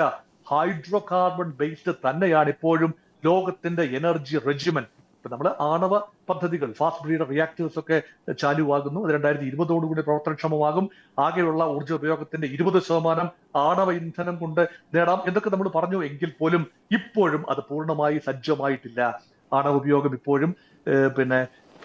ഹൈഡ്രോ കാർബൺ ബേസ്ഡ് തന്നെയാണ് ഇപ്പോഴും ലോകത്തിന്റെ എനർജി റെജിമൻ. ഇപ്പൊ നമ്മൾ ആണവ പദ്ധതികൾ, ഫാസ്റ്റ് ബ്രീഡർ റിയാക്ടേഴ്സ് ഒക്കെ ചാലുവാകുന്നു. അത് 2020 പ്രവർത്തനക്ഷമമാകും. ആകെയുള്ള ഊർജ്ജ ഉപയോഗത്തിന്റെ 20% ആണവ ഇന്ധനം കൊണ്ട് നേടാം എന്നൊക്കെ നമ്മൾ പറഞ്ഞു. എങ്കിൽ പോലും ഇപ്പോഴും അത് പൂർണ്ണമായി സജ്ജമായിട്ടില്ല. ആണവ ഉപയോഗം ഇപ്പോഴും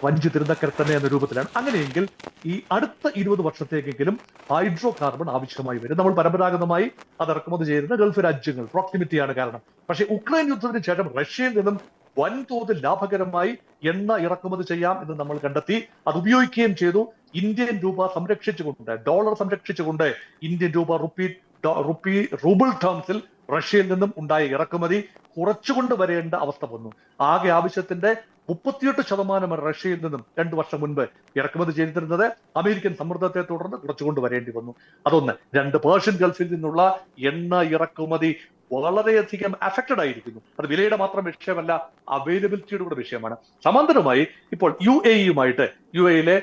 വഞ്ചി തിരുനക്കര തന്നെ എന്ന രൂപത്തിലാണ്. അങ്ങനെയെങ്കിൽ ഈ അടുത്ത 20 വർഷത്തേക്കെങ്കിലും ഹൈഡ്രോ കാർബൺ ആവശ്യമായി വരും. നമ്മൾ പരമ്പരാഗതമായി അത് ഇറക്കുമതി ചെയ്യുന്ന ഗൾഫ് രാജ്യങ്ങൾ, പ്രോക്സിമിറ്റിയാണ് കാരണം. പക്ഷേ ഉക്രൈൻ യുദ്ധത്തിന് ശേഷം റഷ്യയിൽ നിന്നും വൻതോതിൽ ലാഭകരമായി എണ്ണ ഇറക്കുമതി ചെയ്യാം എന്ന് നമ്മൾ കണ്ടെത്തി. അത് ഉപയോഗിക്കുകയും ചെയ്തു. ഇന്ത്യൻ രൂപ സംരക്ഷിച്ചുകൊണ്ട്, ഡോളർ സംരക്ഷിച്ചുകൊണ്ട് ഇന്ത്യൻ രൂപ റൂബിൾ ടേംസിൽ റഷ്യയിൽ നിന്നും ഉണ്ടായ ഇറക്കുമതി കുറച്ചുകൊണ്ട് വരേണ്ട അവസ്ഥ വന്നു. ആകെ ആവശ്യത്തിന്റെ 38% റഷ്യയിൽ നിന്നും 2 വർഷം മുൻപ് ഇറക്കുമതി ചെയ്തിരുന്നത് അമേരിക്കൻ സമ്മർദ്ദത്തെ തുടർന്ന് കുറച്ചുകൊണ്ട് വരേണ്ടി വന്നു. അതൊന്ന്. 2, പേർഷ്യൻ ഗൾഫിൽ നിന്നുള്ള എണ്ണ ഇറക്കുമതി വളരെയധികം അഫക്റ്റഡ് ആയിരിക്കുന്നു. അത് വിലയുടെ മാത്രം വിഷയമല്ല, അവൈലബിലിറ്റിയുടെ കൂടെ വിഷയമാണ്. സമാന്തരമായി ഇപ്പോൾ UAE-യിലെ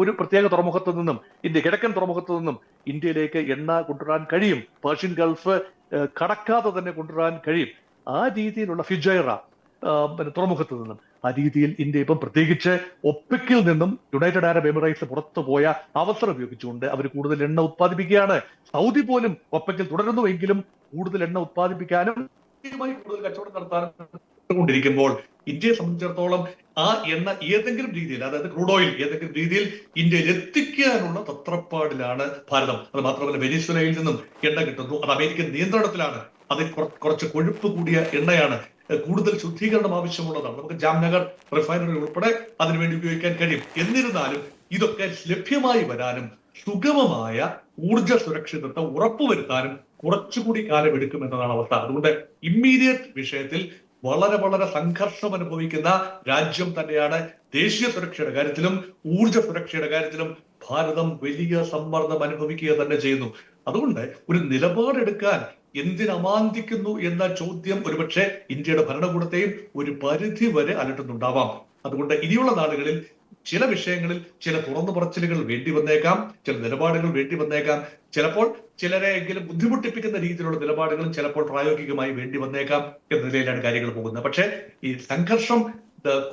ഒരു പ്രത്യേക തുറമുഖത്തു നിന്നും, കിഴക്കൻ തുറമുഖത്തു നിന്നും ഇന്ത്യയിലേക്ക് എണ്ണ കൊണ്ടുവരാൻ കഴിയും. പേർഷ്യൻ ഗൾഫ് കടക്കാതെ തന്നെ കൊണ്ടുവരാൻ കഴിയും. ആ രീതിയിലുള്ള ഫിജൈറ തുറമുഖത്ത് നിന്നും, ആ രീതിയിൽ ഇന്ത്യ ഇപ്പം പ്രത്യേകിച്ച് ഒപ്പെക്കിൽ നിന്നും യുണൈറ്റഡ് അറബ് എമിറേറ്റ്സ് പുറത്തു പോയ അവസരം ഉപയോഗിച്ചുകൊണ്ട് അവർ കൂടുതൽ എണ്ണ ഉത്പാദിപ്പിക്കുകയാണ്. സൗദി പോലും ഒപ്പെക്കിൽ തുടരുന്നുവെങ്കിലും കൂടുതൽ എണ്ണ ഉത്പാദിപ്പിക്കാനും കൂടുതൽ കച്ചവടം നടത്താനും കൊണ്ടിരിക്കുമ്പോൾ ഇന്ത്യയെ സംബന്ധിച്ചിടത്തോളം ആ എണ്ണ ഏതെങ്കിലും രീതിയിൽ, അതായത് ക്രൂഡ് ഓയിൽ ഏതെങ്കിലും രീതിയിൽ ഇന്ത്യയിൽ എത്തിക്കാനുള്ള തത്രപ്പാടിലാണ് ഭാരതം. അത് മാത്രമല്ല, വെനിസ്വലയിൽ നിന്നും എണ്ണ കിട്ടുന്നു. അത് അമേരിക്കൻ നിയന്ത്രണത്തിലാണ്. അത് കുറച്ച് കൊഴുപ്പ് കൂടിയ എണ്ണയാണ്. കൂടുതൽ ശുദ്ധീകരണം ആവശ്യമുള്ളതാണ്. നമുക്ക് ജാംനഗർ റിഫൈനറി ഉൾപ്പെടെ അതിനുവേണ്ടി ഉപയോഗിക്കാൻ കഴിയും. എന്നിരുന്നാലും ഇതൊക്കെ ലഭ്യമായി വരാനും സുഗമമായ ഊർജ സുരക്ഷിതത്വം ഉറപ്പുവരുത്താനും കുറച്ചുകൂടി കാലം എടുക്കുമെന്നതാണ് അവസ്ഥ. അതുകൊണ്ട് ഇമ്മീഡിയറ്റ് വിഷയത്തിൽ വളരെ വളരെ സംഘർഷം അനുഭവിക്കുന്ന രാജ്യം തന്നെയാണ്. ദേശീയ സുരക്ഷയുടെ കാര്യത്തിലും ഊർജ സുരക്ഷയുടെ കാര്യത്തിലും ഭാരതം വലിയ സമ്മർദ്ദം അനുഭവിക്കുക തന്നെ ചെയ്യുന്നു. അതുകൊണ്ട് ഒരു നിലപാടെടുക്കാൻ എന്തിനമാന്തിക്കുന്നു എന്ന ചോദ്യം ഒരുപക്ഷെ ഇന്ത്യയുടെ ഭരണകൂടത്തെയും ഒരു പരിധി വരെ അലട്ടുന്നുണ്ടാവാം. അതുകൊണ്ട് ഇനിയുള്ള നാളുകളിൽ ചില വിഷയങ്ങളിൽ ചില തുറന്നു പറച്ചിലുകൾ വേണ്ടി വന്നേക്കാം, ചില നിലപാടുകൾ വേണ്ടി വന്നേക്കാം. ചിലപ്പോൾ ചിലരെങ്കിലും ബുദ്ധിമുട്ടിപ്പിക്കുന്ന രീതിയിലുള്ള നിലപാടുകളും ചിലപ്പോൾ പ്രായോഗികമായി വേണ്ടി വന്നേക്കാം എന്ന നിലയിലാണ് കാര്യങ്ങൾ പോകുന്നത്. പക്ഷേ ഈ സംഘർഷം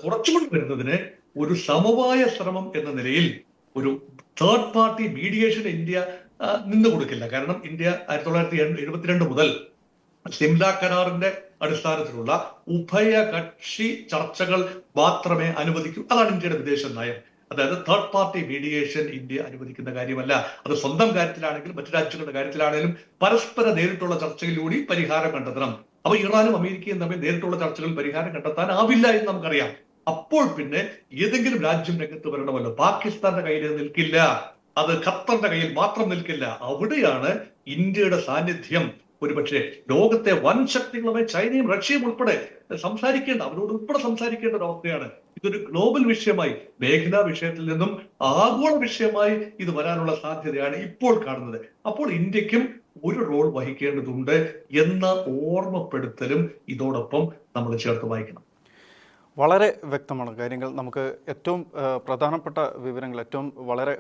കുറച്ചുകൊണ്ട് വരുന്നതിന് ഒരു സമവായ ശ്രമം എന്ന നിലയിൽ ഒരു തേർഡ് പാർട്ടി മീഡിയേഷൻ ഇന്ത്യ നിന്ന് കൊടുക്കില്ല. കാരണം ഇന്ത്യ 1972 മുതൽ സിംല കരാറിന്റെ അടിസ്ഥാനത്തിലുള്ള ഉഭയകക്ഷി ചർച്ചകൾ മാത്രമേ അനുവദിക്കൂ. അതാണ് ഇന്ത്യയുടെ വിദേശ നയം. അതായത് തേർഡ് പാർട്ടി മീഡിയേഷൻ ഇന്ത്യ അനുവദിക്കുന്ന കാര്യമല്ല. അത് സ്വന്തം കാര്യത്തിലാണെങ്കിലും മറ്റു രാജ്യങ്ങളുടെ കാര്യത്തിലാണെങ്കിലും പരസ്പര നേരിട്ടുള്ള ചർച്ചയിലൂടെ പരിഹാരം കണ്ടെത്തണം. അപ്പൊ ഇറാനും അമേരിക്കയും തമ്മിൽ നേരിട്ടുള്ള ചർച്ചകളിൽ പരിഹാരം കണ്ടെത്താൻ ആവില്ല എന്ന് നമുക്കറിയാം. അപ്പോൾ പിന്നെ ഏതെങ്കിലും രാജ്യം രംഗത്ത് വരണമല്ലോ. പാകിസ്ഥാന്റെ കയ്യിൽ നിൽക്കില്ല, അത് ഖത്തറിന്റെ കയ്യിൽ മാത്രം നിൽക്കില്ല. അവിടെയാണ് ഇന്ത്യയുടെ സാന്നിധ്യം ഒരുപക്ഷെ ലോകത്തെ വൻ ശക്തികളുമായി ചൈനയും റഷ്യയും ഉൾപ്പെടെ അവരോട് ഉൾപ്പെടെ സംസാരിക്കേണ്ട ഒരു അവസ്ഥയാണ്. ഇതൊരു ഗ്ലോബൽ വിഷയമായി, മേഖലാ വിഷയത്തിൽ നിന്നും ആഗോള വിഷയമായി ഇത് വരാനുള്ള സാധ്യതയാണ് ഇപ്പോൾ കാണുന്നത്. അപ്പോൾ ഇന്ത്യക്കും ഒരു റോൾ വഹിക്കേണ്ടതുണ്ട് എന്ന ഓർമ്മപ്പെടുത്തലും ഇതോടൊപ്പം നമ്മൾ ചേർത്ത് വായിക്കണം. വളരെ വ്യക്തമാണ് കാര്യങ്ങൾ. നമുക്ക് ഏറ്റവും പ്രധാനപ്പെട്ട വിവരങ്ങൾ, ഏറ്റവും വളരെ